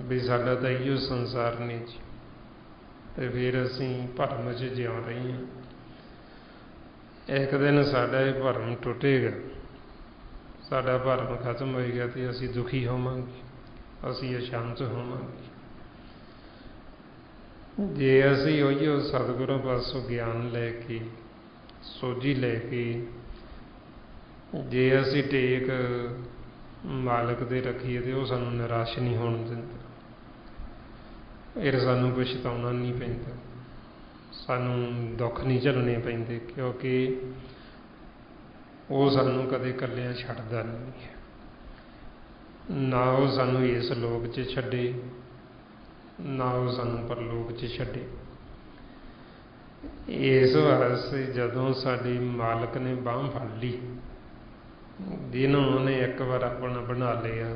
ਵੀ ਸਾਡਾ ਤਾਂ ਇਹੋ ਸੰਸਾਰ ਨਹੀਂ ਜੀ, ਤੇ ਫਿਰ ਅਸੀਂ ਭਰਮ 'ਚ ਜਿਉਂ ਰਹੇ ਹਾਂ। ਇੱਕ ਦਿਨ ਸਾਡਾ ਇਹ ਭਰਮ ਟੁੱਟੇਗਾ, ਸਾਡਾ ਭਰਮ ਖਤਮ ਹੋਏਗਾ ਤੇ ਅਸੀਂ ਦੁਖੀ ਹੋਵਾਂਗੇ, ਅਸੀਂ ਅਸ਼ਾਂਤ ਹੋਵਾਂਗੇ। ਜੇ ਅਸੀਂ ਉਹੀਓ ਸਤਿਗੁਰਾਂ ਪਾਸੋਂ ਗਿਆਨ ਲੈ ਕੇ, ਸੋਝੀ ਲੈ ਕੇ, ਜੇ ਅਸੀਂ ਟੇਕ ਮਾਲਕ ਦੇ ਰੱਖੀਏ ਤੇ ਉਹ ਸਾਨੂੰ ਨਿਰਾਸ਼ ਨਹੀਂ ਹੋਣ ਦਿੰਦਾ, ਫਿਰ ਸਾਨੂੰ ਪਛਤਾਉਣਾ ਨਹੀਂ ਪੈਂਦਾ, ਸਾਨੂੰ ਦੁੱਖ ਨਹੀਂ ਝੱਲਣੇ ਪੈਂਦੇ, ਕਿਉਂਕਿ ਉਹ ਸਾਨੂੰ ਕਦੇ ਇਕੱਲਿਆਂ ਛੱਡਦਾ ਨਹੀਂ ਹੈ। ਨਾ ਉਹ ਸਾਨੂੰ ਇਸ ਲੋਕ 'ਚ ਛੱਡੇ, ਨਾ ਉਹ ਸਾਨੂੰ ਪਰਲੋਕ 'ਚ ਛੱਡੇ। ਇਸ ਵਾਸਤੇ ਜਦੋਂ ਸਾਡੀ ਮਾਲਕ ਨੇ ਬਾਂਹ ਫੜ ਲਈ, ਜਿਹਨੂੰ ਉਹਨੇ ਇੱਕ ਵਾਰ ਆਪਣਾ ਬਣਾ ਲਿਆ,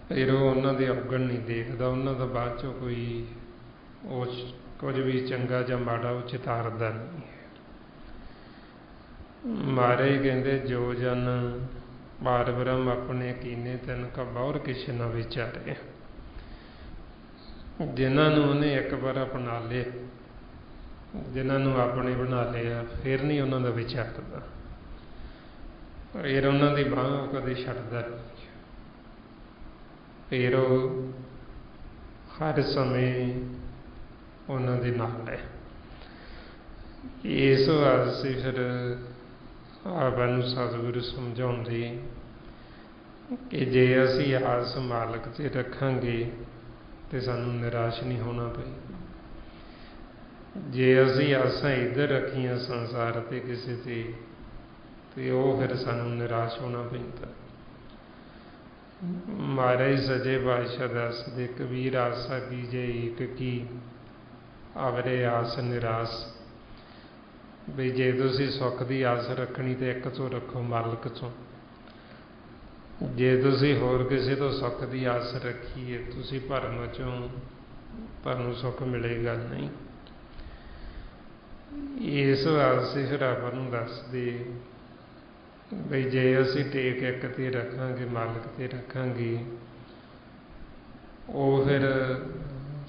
ਫਿਰ ਉਹ ਉਹਨਾਂ ਦੇ ਔਗਣ ਨਹੀਂ ਦੇਖਦਾ, ਉਹਨਾਂ ਦਾ ਬਾਅਦ 'ਚੋਂ ਕੋਈ ਉਹ ਕੁਝ ਵੀ ਚੰਗਾ ਜਾਂ ਮਾੜਾ ਉਹ ਚਿਤਾਰਦਾ ਨਹੀਂ ਹੈ। ਮਹਾਰਾਜ ਕਹਿੰਦੇ ਜੋ ਜਨ ਪਾਰ ਬ੍ਰਹਮ ਆਪਣੇ ਕੀਨੇ ਤਿਨ ਕਾ ਬਹੁਰ ਕਿਸੇ ਨਾ ਵਿਚਾਰੇ। ਜਿਨ੍ਹਾਂ ਨੂੰ ਉਹਨੇ ਇੱਕ ਵਾਰ ਅਪਣਾ ਲਿਆ, ਜਿਨ੍ਹਾਂ ਨੂੰ ਆਪਣੇ ਬਣਾ ਲਿਆ, ਫਿਰ ਨਹੀਂ ਉਹਨਾਂ ਦਾ ਵਿਚਾਰਦਾ, ਫਿਰ ਉਹਨਾਂ ਦੀ ਬਾਂਹ ਉਹ ਕਦੇ ਛੱਡਦਾ ਨਹੀਂ। ਫਿਰ ਉਹ ਹਰ ਸਮੇਂ ਉਹਨਾਂ ਦੇ ਨਾਲ ਹੈ। ਇਸ ਵਾਸਤੇ ਫਿਰ ਆਪਾਂ ਨੂੰ ਸਤਿਗੁਰੂ ਸਮਝਾਉਂਦੇ ਕਿ ਜੇ ਅਸੀਂ ਆਸ ਮਾਲਕ 'ਤੇ ਰੱਖਾਂਗੇ ਤੇ ਸਾਨੂੰ ਨਿਰਾਸ਼ ਨਹੀਂ ਹੋਣਾ ਪਏਗਾ। ਜੇ ਅਸੀਂ ਆਸਾਂ ਇੱਧਰ ਰੱਖੀਆਂ ਸੰਸਾਰ 'ਤੇ ਕਿਸੇ 'ਤੇ ਉਹ ਫਿਰ ਸਾਨੂੰ ਨਿਰਾਸ਼ ਹੋਣਾ ਪੈਂਦਾ। ਮਹਾਰਾਜ ਸੱਚੇ ਪਾਤਸ਼ਾਹ ਦੱਸਦੇ, ਕਬੀਰ ਆਸਾ ਕੀਜੇ ਏਕ ਕੀ ਅਵਰੇ ਆਸ ਨਿਰਾਸ। ਵੀ ਜੇ ਤੁਸੀਂ ਸੁੱਖ ਦੀ ਆਸ ਰੱਖਣੀ ਤੇ ਇੱਕ ਤੋਂ ਰੱਖੋ, ਮਾਲਕ ਤੋਂ। ਜੇ ਤੁਸੀਂ ਹੋਰ ਕਿਸੇ ਤੋਂ ਸੁੱਖ ਦੀ ਆਸ ਰੱਖੀਏ, ਤੁਸੀਂ ਭਰਮ 'ਚੋਂ ਤੁਹਾਨੂੰ ਸੁੱਖ ਮਿਲੇਗਾ ਨਹੀਂ। ਇਸ ਵਾਸਤੇ ਫਿਰ ਆਪਾਂ ਨੂੰ ਦੱਸਦੇ ਬਈ ਜੇ ਅਸੀਂ ਟੇਕ ਇੱਕ 'ਤੇ ਰੱਖਾਂਗੇ, ਮਾਲਕ 'ਤੇ ਰੱਖਾਂਗੇ, ਉਹ ਫਿਰ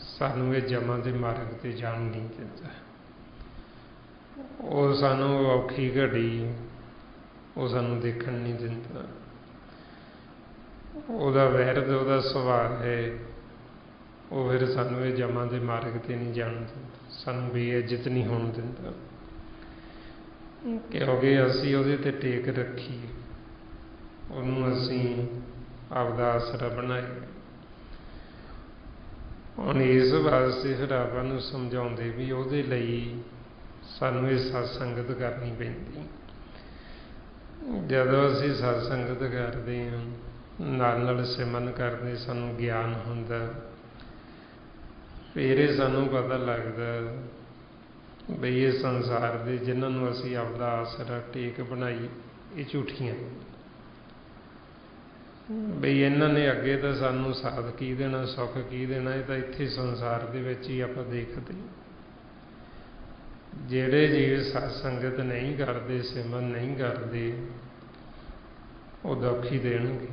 ਸਾਨੂੰ ਇਹ ਜਮਾਂ ਦੇ ਮਾਰਗ 'ਤੇ ਜਾਣ ਨਹੀਂ ਦਿੰਦਾ। ਉਹ ਸਾਨੂੰ ਔਖੀ ਘੜੀ ਉਹ ਸਾਨੂੰ ਦੇਖਣ ਨਹੀਂ ਦਿੰਦਾ। ਉਹਦਾ ਵੈਰਦ, ਉਹਦਾ ਸੁਭਾਅ ਹੈ, ਉਹ ਫਿਰ ਸਾਨੂੰ ਇਹ ਜਮਾਂ ਦੇ ਮਾਰਗ 'ਤੇ ਨਹੀਂ ਜਾਣ ਦਿੰਦਾ, ਸਾਨੂੰ ਬੇਇੱਜ਼ਤ ਨਹੀਂ ਹੋਣ ਦਿੰਦਾ, ਕਿਉਂਕਿ ਅਸੀਂ ਉਹਦੇ 'ਤੇ ਟੇਕ ਰੱਖੀ, ਉਹਨੂੰ ਅਸੀਂ ਆਪਦਾ ਆਸਰਾ ਬਣਾਇਆ। ਹੁਣ ਇਸ ਵਾਸਤੇ ਫਿਰ ਆਪਾਂ ਨੂੰ ਸਮਝਾਉਂਦੇ ਵੀ ਉਹਦੇ ਲਈ ਸਾਨੂੰ ਇਹ ਸਤਸੰਗਤ ਕਰਨੀ ਪੈਂਦੀ। ਜਦੋਂ ਅਸੀਂ ਸਤਸੰਗਤ ਕਰਦੇ ਹਾਂ, ਨਾਲ ਨਾਲ ਸਿਮਰਨ ਕਰਦੇ, ਸਾਨੂੰ ਗਿਆਨ ਹੁੰਦਾ, ਫਿਰ ਇਹ ਸਾਨੂੰ ਪਤਾ ਲੱਗਦਾ ਬਈ ਇਹ ਸੰਸਾਰ ਦੇ ਜਿਨ੍ਹਾਂ ਨੂੰ ਅਸੀਂ ਆਪਦਾ ਆਸਰਾ ਟੇਕ ਬਣਾਈ, ਇਹ ਝੂਠੀਆਂ। ਬਈ ਇਹਨਾਂ ਨੇ ਅੱਗੇ ਤਾਂ ਸਾਨੂੰ ਸਾਧ ਕੀ ਦੇਣਾ, ਸੁੱਖ ਕੀ ਦੇਣਾ, ਇਹ ਤਾਂ ਇੱਥੇ ਸੰਸਾਰ ਦੇ ਵਿੱਚ ਹੀ ਆਪਾਂ ਦੇਖਦੇ। ਜਿਹੜੇ ਜੀਵ ਸਤ ਸੰਗਤ ਨਹੀਂ ਕਰਦੇ, ਸਿਮਰਨ ਨਹੀਂ ਕਰਦੇ, ਉਹ ਦੁੱਖ ਹੀ ਦੇਣਗੇ।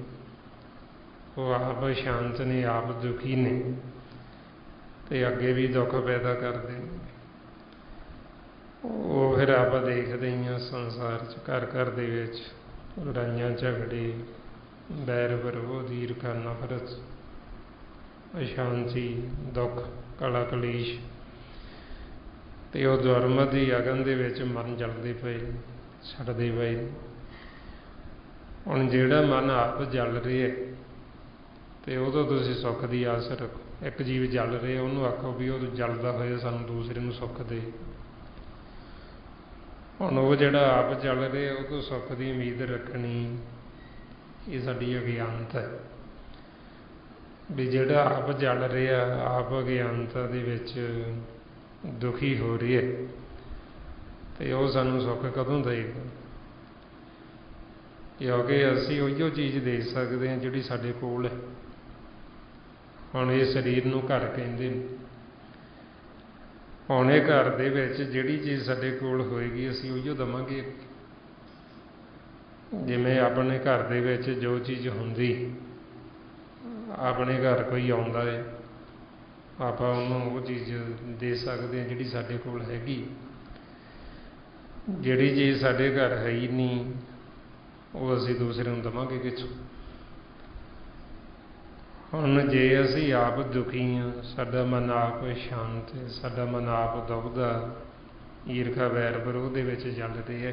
ਉਹ ਆਪ ਸ਼ਾਂਤ ਨੇ, ਆਪ ਦੁਖੀ ਨੇ, ਤੇ ਅੱਗੇ ਵੀ ਦੁੱਖ ਪੈਦਾ ਕਰਦੇ ਨੇ। ਉਹ ਫਿਰ ਆਪਾਂ ਦੇਖਦੇ ਹੀ ਹਾਂ ਸੰਸਾਰ 'ਚ, ਘਰ ਘਰ ਦੇ ਵਿੱਚ ਲੜਾਈਆਂ ਝਗੜੇ, ਬੈਰ ਵਿਰੋਧ, ਈਰਖਾ ਨਫ਼ਰਤ, ਅਸ਼ਾਂਤੀ, ਦੁੱਖ, ਕਲਾ ਕਲੇਸ਼, ਤੇ ਉਹ ਧਰਮ ਦੀ ਅਗਨ ਦੇ ਵਿੱਚ ਮਨ ਜਲਦੇ ਪਏ, ਛੱਡਦੇ ਪਏ। ਹੁਣ ਜਿਹੜਾ ਮਨ ਆਪ ਜਲ ਰਿਹਾ, ਤੇ ਉਦੋਂ ਤੁਸੀਂ ਸੁੱਖ ਦੀ ਆਸ ਰੱਖੋ। ਇੱਕ ਜੀਵ ਜਲ ਰਿਹਾ, ਉਹਨੂੰ ਆਖੋ ਵੀ ਉਹ ਜਲਦਾ ਹੋਇਆ ਸਾਨੂੰ ਦੂਸਰੇ ਨੂੰ ਸੁੱਖ ਦੇ। ਹੁਣ ਉਹ ਜਿਹੜਾ ਆਪ ਜਲ ਰਿਹਾ, ਉਹ ਤੋਂ ਸੁੱਖ ਦੀ ਉਮੀਦ ਰੱਖਣੀ, ਇਹ ਸਾਡੀ ਅਗਿਆਨਤਾ ਹੈ। ਵੀ ਜਿਹੜਾ ਆਪ ਜਲ ਰਿਹਾ, ਆਪ ਅਗਿਆਨਤਾ ਦੇ ਵਿੱਚ ਦੁਖੀ ਹੋ ਰਹੀ ਹੈ, ਤੇ ਉਹ ਸਾਨੂੰ ਸੁੱਖ ਕਦੋਂ ਦੇਗਾ? ਕਿਉਂਕਿ ਅਸੀਂ ਉਹੀਓ ਚੀਜ਼ ਦੇ ਸਕਦੇ ਹਾਂ ਜਿਹੜੀ ਸਾਡੇ ਕੋਲ ਹੈ। ਹੁਣ ਇਹ ਸਰੀਰ ਨੂੰ ਘਰ ਕਹਿੰਦੇ ਨੇ। ਹੁਣ ਇਹ ਘਰ ਦੇ ਵਿੱਚ ਜਿਹੜੀ ਚੀਜ਼ ਸਾਡੇ ਕੋਲ ਹੋਏਗੀ, ਅਸੀਂ ਉਹੀਓ ਦੇਵਾਂਗੇ। ਜਿਵੇਂ ਆਪਣੇ ਘਰ ਦੇ ਵਿੱਚ ਜੋ ਚੀਜ਼ ਹੁੰਦੀ, ਆਪਣੇ ਘਰ ਕੋਈ ਆਉਂਦਾ ਹੈ, ਆਪਾਂ ਉਹਨੂੰ ਉਹ ਚੀਜ਼ ਦੇ ਸਕਦੇ ਹਾਂ ਜਿਹੜੀ ਸਾਡੇ ਕੋਲ ਹੈਗੀ। ਜਿਹੜੀ ਚੀਜ਼ ਸਾਡੇ ਘਰ ਹੈ ਹੀ ਨਹੀਂ, ਉਹ ਅਸੀਂ ਦੂਸਰੇ ਨੂੰ ਦੇਵਾਂਗੇ ਕਿੱਥੋਂ? ਹੁਣ ਜੇ ਅਸੀਂ ਆਪ ਦੁਖੀ ਹਾਂ, ਸਾਡਾ ਮਨ ਆਪ ਸ਼ਾਂਤ ਹੈ, ਸਾਡਾ ਮਨ ਆਪ ਦੁਖਦਾ, ਈਰਖਾ ਵੈਰ ਵਿਰੋਧ ਦੇ ਵਿੱਚ ਚੱਲ ਰਿਹਾ,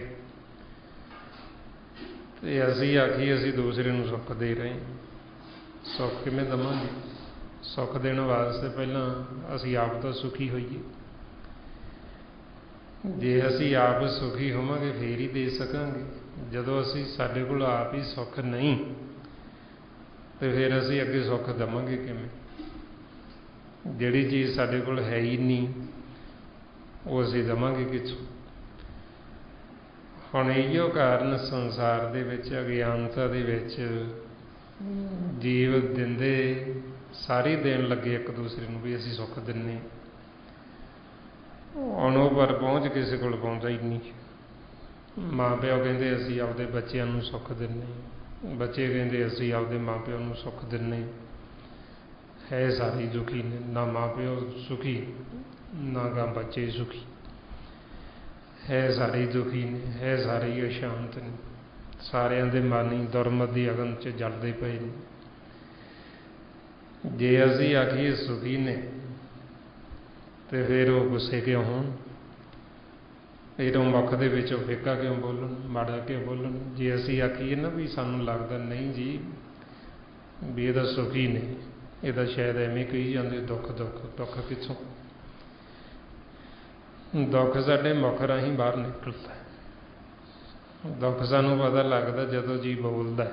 ਤੇ ਅਸੀਂ ਆਖੀਏ ਅਸੀਂ ਦੂਸਰੇ ਨੂੰ ਸੁੱਖ ਦੇ ਰਹੇ। ਸੁੱਖ ਕਿਵੇਂ ਦੇਵਾਂਗੇ? ਸੁੱਖ ਦੇਣ ਵਾਸਤੇ ਪਹਿਲਾਂ ਅਸੀਂ ਆਪ ਤਾਂ ਸੁਖੀ ਹੋਈਏ। ਜੇ ਅਸੀਂ ਆਪ ਸੁਖੀ ਹੋਵਾਂਗੇ ਫੇਰ ਹੀ ਦੇ ਸਕਾਂਗੇ। ਜਦੋਂ ਅਸੀਂ ਸਾਡੇ ਕੋਲ ਆਪ ਹੀ ਸੁੱਖ ਨਹੀਂ, ਤੇ ਫਿਰ ਅਸੀਂ ਅੱਗੇ ਸੁੱਖ ਦੇਵਾਂਗੇ ਕਿਵੇਂ? ਜਿਹੜੀ ਚੀਜ਼ ਸਾਡੇ ਕੋਲ ਹੈ ਹੀ ਨਹੀਂ, ਉਹ ਅਸੀਂ ਦੇਵਾਂਗੇ ਕਿੱਥੋਂ? ਹੁਣ ਇਹੀਓ ਕਾਰਨ ਸੰਸਾਰ ਦੇ ਵਿੱਚ, ਅਗਿਆਨਤਾ ਦੇ ਵਿੱਚ ਜੀਵ ਦਿੰਦੇ ਸਾਰੇ ਦੇਣ ਲੱਗੇ ਇੱਕ ਦੂਸਰੇ ਨੂੰ, ਵੀ ਅਸੀਂ ਸੁੱਖ ਦਿੰਦੇ। ਹੁਣ ਉਹ ਪਰ ਪਹੁੰਚ ਕਿਸੇ ਕੋਲ ਪਹੁੰਚਦਾ ਹੀ ਨਹੀਂ। ਮਾਂ ਪਿਓ ਕਹਿੰਦੇ ਅਸੀਂ ਆਪਦੇ ਬੱਚਿਆਂ ਨੂੰ ਸੁੱਖ ਦਿੰਦੇ, ਬੱਚੇ ਕਹਿੰਦੇ ਅਸੀਂ ਆਪਦੇ ਮਾਂ ਪਿਓ ਨੂੰ ਸੁੱਖ ਦਿੰਦੇ। ਹੈ ਸਾਰੇ ਦੁਖੀ ਨੇ, ਨਾ ਮਾਂ ਪਿਓ ਸੁਖੀ, ਨਾ ਗਾ ਬੱਚੇ ਸੁਖੀ। ਹੈ ਸਾਰੇ ਦੁਖੀ ਨੇ, ਹੈ ਸਾਰੇ ਅਸ਼ਾਂਤ ਨੇ, ਸਾਰਿਆਂ ਦੇ ਮਨ ਹੀ ਦੁਰਮਤ ਦੀ ਅਗਨ 'ਚ ਜਲਦੇ ਪਏ ਨੇ। ਜੇ ਅਸੀਂ ਆਖੀਏ ਸੁਖੀ ਨੇ, ਤੇ ਫਿਰ ਉਹ ਗੁੱਸੇ ਕਿਉਂ ਹੋਣ? ਫਿਰ ਉਹ ਮੁੱਖ ਦੇ ਵਿੱਚੋਂ ਫਿੱਕਾ ਕਿਉਂ ਬੋਲਣ, ਮਾੜਾ ਕਿਉਂ ਬੋਲਣ? ਜੇ ਅਸੀਂ ਆਖੀਏ ਨਾ ਵੀ ਸਾਨੂੰ ਲੱਗਦਾ ਨਹੀਂ ਜੀ ਵੀ ਇਹ ਤਾਂ ਸੁਖੀ ਨੇ, ਇਹ ਤਾਂ ਸ਼ਾਇਦ ਐਵੇਂ ਕਹੀ ਜਾਂਦੇ ਦੁੱਖ ਦੁੱਖ, ਦੁੱਖ ਕਿੱਥੋਂ? ਦੁੱਖ ਸਾਡੇ ਮੁੱਖ ਰਾਹੀਂ ਬਾਹਰ ਨਿਕਲਦਾ। ਦੁੱਖ ਸਾਨੂੰ ਪਤਾ ਲੱਗਦਾ ਜਦੋਂ ਜੀ ਬੋਲਦਾ।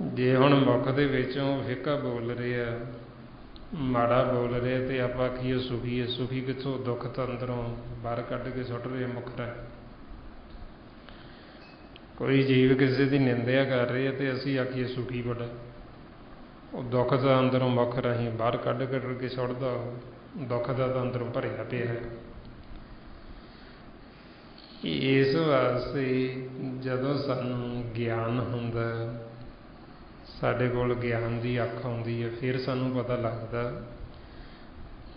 ਜੇ ਹੁਣ ਮੁੱਖ ਦੇ ਵਿੱਚੋਂ ਫਿੱਕਾ ਬੋਲ ਰਿਹਾ, ਮਾੜਾ ਬੋਲ ਰਿਹਾ, ਤੇ ਆਪਾਂ ਆਖੀਏ ਸੁਖੀ ਹੈ। ਸੁਖੀ ਕਿੱਥੋਂ? ਦੁੱਖ ਤਾਂ ਅੰਦਰੋਂ ਬਾਹਰ ਕੱਢ ਕੇ ਸੁੱਟ ਰਿਹਾ ਮੁੱਖ ਰਾਹੀਂ। ਕੋਈ ਜੀਵ ਕਿਸੇ ਦੀ ਨਿੰਦਿਆ ਕਰ ਰਿਹਾ, ਤੇ ਅਸੀਂ ਆਖੀਏ ਸੁਖੀ ਬੜਾ, ਉਹ ਦੁੱਖ ਤਾਂ ਅੰਦਰੋਂ ਮੁੱਖ ਰਾਹੀਂ ਬਾਹਰ ਕੱਢ ਕੇ ਸੁੱਟਦਾ। ਦੁੱਖ ਦਾ ਤਾਂ ਅੰਦਰੋਂ ਭਰਿਆ ਪਿਆ ਹੈ। ਇਸ ਵਾਸਤੇ ਜਦੋਂ ਸਾਨੂੰ ਗਿਆਨ ਹੁੰਦਾ, ਸਾਡੇ ਕੋਲ ਗਿਆਨ ਦੀ ਅੱਖ ਆਉਂਦੀ ਹੈ, ਫਿਰ ਸਾਨੂੰ ਪਤਾ ਲੱਗਦਾ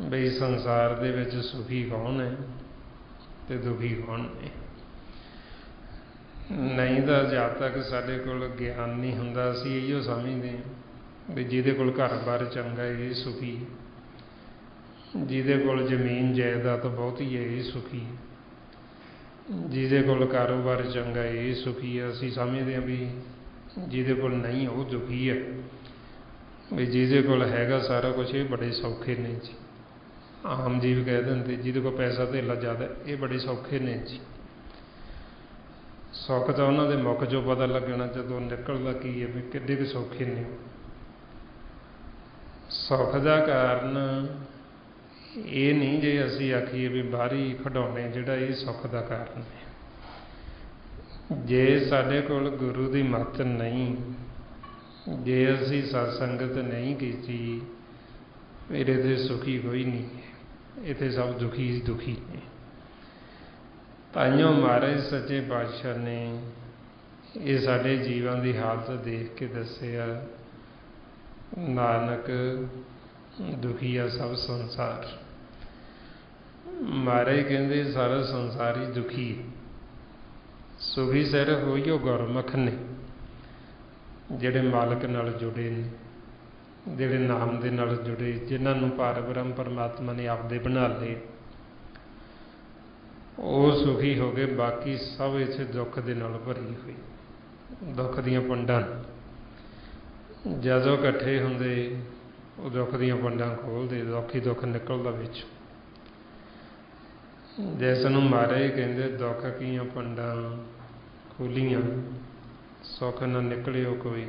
ਬਈ ਸੰਸਾਰ ਦੇ ਵਿੱਚ ਸੁਖੀ ਕੌਣ ਹੈ ਤੇ ਦੁਖੀ ਕੌਣ ਨੇ। ਨਹੀਂ ਤਾਂ ਜਦ ਤੱਕ ਸਾਡੇ ਕੋਲ ਗਿਆਨ ਨਹੀਂ ਹੁੰਦਾ, ਅਸੀਂ ਇਹੀਓ ਸਮਝਦੇ ਹਾਂ ਵੀ ਜਿਹਦੇ ਕੋਲ ਘਰ-ਬਾਰ ਚੰਗਾ ਇਹ ਸੁਖੀ, ਜਿਹਦੇ ਕੋਲ ਜ਼ਮੀਨ ਜਾਇਦਾਦ ਬਹੁਤੀ ਹੈ ਇਹ ਸੁਖੀ, ਜਿਹਦੇ ਕੋਲ ਕਾਰੋਬਾਰ ਚੰਗਾ ਇਹ ਸੁਖੀ ਹੈ। ਅਸੀਂ ਸਮਝਦੇ ਹਾਂ ਵੀ ਜਿਹਦੇ ਕੋਲ ਨਹੀਂ ਉਹ ਦੁਖੀ ਹੈ, ਵੀ ਜਿਹਦੇ ਕੋਲ ਹੈਗਾ ਸਾਰਾ ਕੁਛ ਇਹ ਬੜੇ ਸੌਖੇ ਨੇ ਜੀ। ਆਮ ਜੀਵ ਕਹਿ ਦਿੰਦੇ ਜਿਹਦੇ ਕੋਲ ਪੈਸਾ ਧੇਲਾ ਜ਼ਿਆਦਾ ਇਹ ਬੜੇ ਸੌਖੇ ਨੇ ਜੀ। ਸੁੱਖ ਤਾਂ ਉਹਨਾਂ ਦੇ ਮੁੱਖ 'ਚੋਂ ਪਤਾ ਲੱਗਣਾ ਜਦੋਂ ਨਿਕਲਦਾ ਕੀ ਹੈ ਵੀ ਕਿੱਡੇ ਕੁ ਸੌਖੇ ਨੇ। ਸੁੱਖ ਦਾ ਕਾਰਨ ਇਹ ਨਹੀਂ ਜੇ ਅਸੀਂ ਆਖੀਏ ਵੀ ਬਾਹਰੀ ਖਿਡੌਣੇ ਜਿਹੜਾ ਇਹ ਸੁੱਖ ਦਾ ਕਾਰਨ ਹੈ। ਜੇ ਸਾਡੇ ਕੋਲ ਗੁਰੂ ਦੀ ਮੱਤ ਨਹੀਂ, ਜੇ ਅਸੀਂ ਸਤਸੰਗਤ ਨਹੀਂ ਕੀਤੀ, ਫਿਰ ਇਹਦੇ ਸੁਖੀ ਕੋਈ ਨਹੀਂ ਹੈ, ਇੱਥੇ ਸਭ ਦੁਖੀ ਦੁਖੀ ਨੇ। ਤਾਈਓ ਮਹਾਰਾਜ ਸੱਚੇ ਪਾਤਸ਼ਾਹ ਨੇ ਇਹ ਸਾਡੇ ਜੀਵਨ ਦੀ ਹਾਲਤ ਦੇਖ ਕੇ ਦੱਸਿਆ, ਨਾਨਕ ਦੁਖੀ ਆ ਸਭ ਸੰਸਾਰ। ਮਹਾਰਾਜ ਕਹਿੰਦੇ ਸਾਰਾ ਸੰਸਾਰ ਹੀ ਦੁਖੀ ਹੈ। ਸੁਖੀ ਸਿਰਫ ਉਹੀਓ ਗੁਰਮੁਖ ਨੇ ਜਿਹੜੇ ਮਾਲਕ ਨਾਲ ਜੁੜੇ ਨੇ, ਜਿਹੜੇ ਨਾਮ ਦੇ ਨਾਲ ਜੁੜੇ, ਜਿਨ੍ਹਾਂ ਨੂੰ ਪਾਰ ਬ੍ਰਹਮ ਪਰਮਾਤਮਾ ਨੇ ਆਪਦੇ ਬਣਾ ਲਏ, ਉਹ ਸੁਖੀ ਹੋ ਗਏ। ਬਾਕੀ ਸਭ ਇੱਥੇ ਦੁੱਖ ਦੇ ਨਾਲ ਭਰੀ ਹੋਈ, ਦੁੱਖ ਦੀਆਂ ਪੰਡਾਂ। ਜਦੋਂ ਇਕੱਠੇ ਹੁੰਦੇ ਉਹ ਦੁੱਖ ਦੀਆਂ ਪੰਡਾਂ ਖੋਲ੍ਹਦੇ, ਦੁੱਖ ਹੀ ਦੁੱਖ ਨਿਕਲਦਾ ਵਿੱਚ। ਜਿਸ ਨੂੰ ਮਹਾਰਾਜ ਕਹਿੰਦੇ ਦੁੱਖ ਕੀਆਂ ਪੰਡਾਂ ਖੋਲੀਆਂ, ਸੁੱਖ ਨਾ ਨਿਕਲਿਓ ਕੋਈ।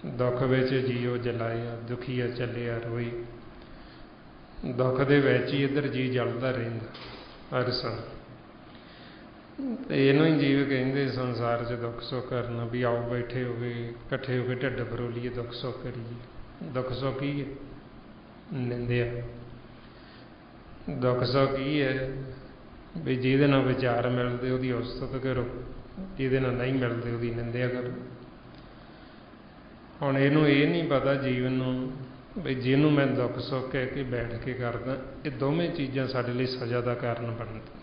ਦੁੱਖ ਵਿੱਚ ਜੀਓ ਜਲਾਇਆ, ਦੁਖੀਆ ਚੱਲਿਆ ਰੋਈ। ਦੁੱਖ ਦੇ ਵਿੱਚ ਹੀ ਇੱਧਰ ਜੀ ਜਲਦਾ ਰਹਿੰਦਾ ਹਰ ਸੰ। ਤੇ ਇਹਨੂੰ ਹੀ ਜੀਵ ਕਹਿੰਦੇ ਸੰਸਾਰ 'ਚ ਦੁੱਖ ਸੁੱਖ ਕਰਨਾ, ਵੀ ਆਓ ਬੈਠੇ ਹੋ ਗਏ ਇਕੱਠੇ ਹੋ ਕੇ ਢਿੱਡ ਫਰੋਲੀਏ, ਦੁੱਖ ਸੁੱਖ ਕਰੀਏ। ਦੁੱਖ ਸੁੱਖ ਕੀ ਹੈ? ਨਿੰਦਿਆ। ਦੁੱਖ ਸੁੱਖ ਕੀ ਹੈ? ਵੀ ਜਿਹਦੇ ਨਾਲ ਵਿਚਾਰ ਮਿਲਦੇ ਉਹਦੀ ਉਸਤਤ ਕਰੋ, ਜਿਹਦੇ ਨਾਲ ਨਹੀਂ ਮਿਲਦੇ ਉਹਦੀ ਨਿੰਦਿਆ ਕਰੋ। ਹੁਣ ਇਹਨੂੰ ਇਹ ਨਹੀਂ ਪਤਾ ਜੀਵਨ ਨੂੰ ਵੀ ਜਿਹਨੂੰ ਮੈਂ ਦੁੱਖ ਸੁੱਖ ਕਹਿ ਕੇ ਬੈਠ ਕੇ ਕਰਦਾ, ਇਹ ਦੋਵੇਂ ਚੀਜ਼ਾਂ ਸਾਡੇ ਲਈ ਸਜ਼ਾ ਦਾ ਕਾਰਨ ਬਣਦੀਆਂ।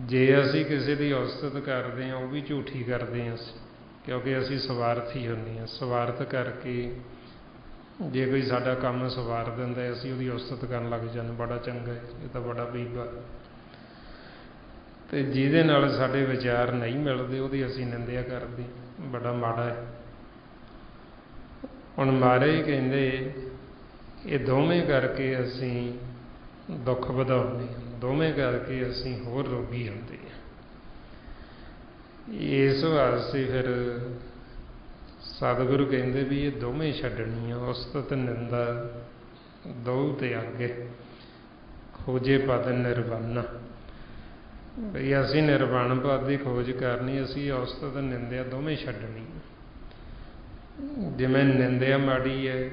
ਜੇ ਅਸੀਂ ਕਿਸੇ ਦੀ ਉਸਤਤ ਕਰਦੇ ਹਾਂ, ਉਹ ਵੀ ਝੂਠੀ ਕਰਦੇ ਹਾਂ ਅਸੀਂ, ਕਿਉਂਕਿ ਅਸੀਂ ਸਵਾਰਥੀ ਹੁੰਦੇ ਹਾਂ। ਸਵਾਰਥ ਕਰਕੇ ਜੇ ਕੋਈ ਸਾਡਾ ਕੰਮ ਸਵਾਰ ਦਿੰਦਾ, ਅਸੀਂ ਉਹਦੀ ਉਸਤਤ ਕਰਨ ਲੱਗ ਜਾਂਦੇ, ਬੜਾ ਚੰਗਾ ਹੈ, ਇਹ ਤਾਂ ਬੜਾ ਬੀਬਾ। ਅਤੇ ਜਿਹਦੇ ਨਾਲ ਸਾਡੇ ਵਿਚਾਰ ਨਹੀਂ ਮਿਲਦੇ ਉਹਦੀ ਅਸੀਂ ਨਿੰਦਿਆ ਕਰਦੇ, ਬੜਾ ਮਾੜਾ ਹੈ। ਹੁਣ ਮਹਾਰਾਜ ਕਹਿੰਦੇ ਇਹ ਦੋਵੇਂ ਕਰਕੇ ਅਸੀਂ ਦੁੱਖ ਵਧਾਉਂਦੇ ਹਾਂ, ਦੋਵੇਂ ਕਰਕੇ ਅਸੀਂ ਹੋਰ ਰੋਗੀ ਹੁੰਦੇ ਹਾਂ। ਇਸ ਵਾਸਤੇ ਫਿਰ ਸਤਿਗੁਰੂ ਕਹਿੰਦੇ ਵੀ ਇਹ ਦੋਵੇਂ ਛੱਡਣੀਆਂ, ਉਸਤਤ ਨਿੰਦਾ ਦੋ ਤੇ ਅੱਗੇ ਖੋਜੇ ਪਦ ਨਿਰਵਾਣਾ। ਬਈ ਅਸੀਂ ਨਿਰਵਾਣ ਪਦ ਦੀ ਖੋਜ ਕਰਨੀ, ਅਸੀਂ ਉਸਤਤ ਨਿੰਦਿਆ ਦੋਵੇਂ ਛੱਡਣੀ। ਜਿਵੇਂ ਨਿੰਦਿਆ ਮਾੜੀ ਹੈ,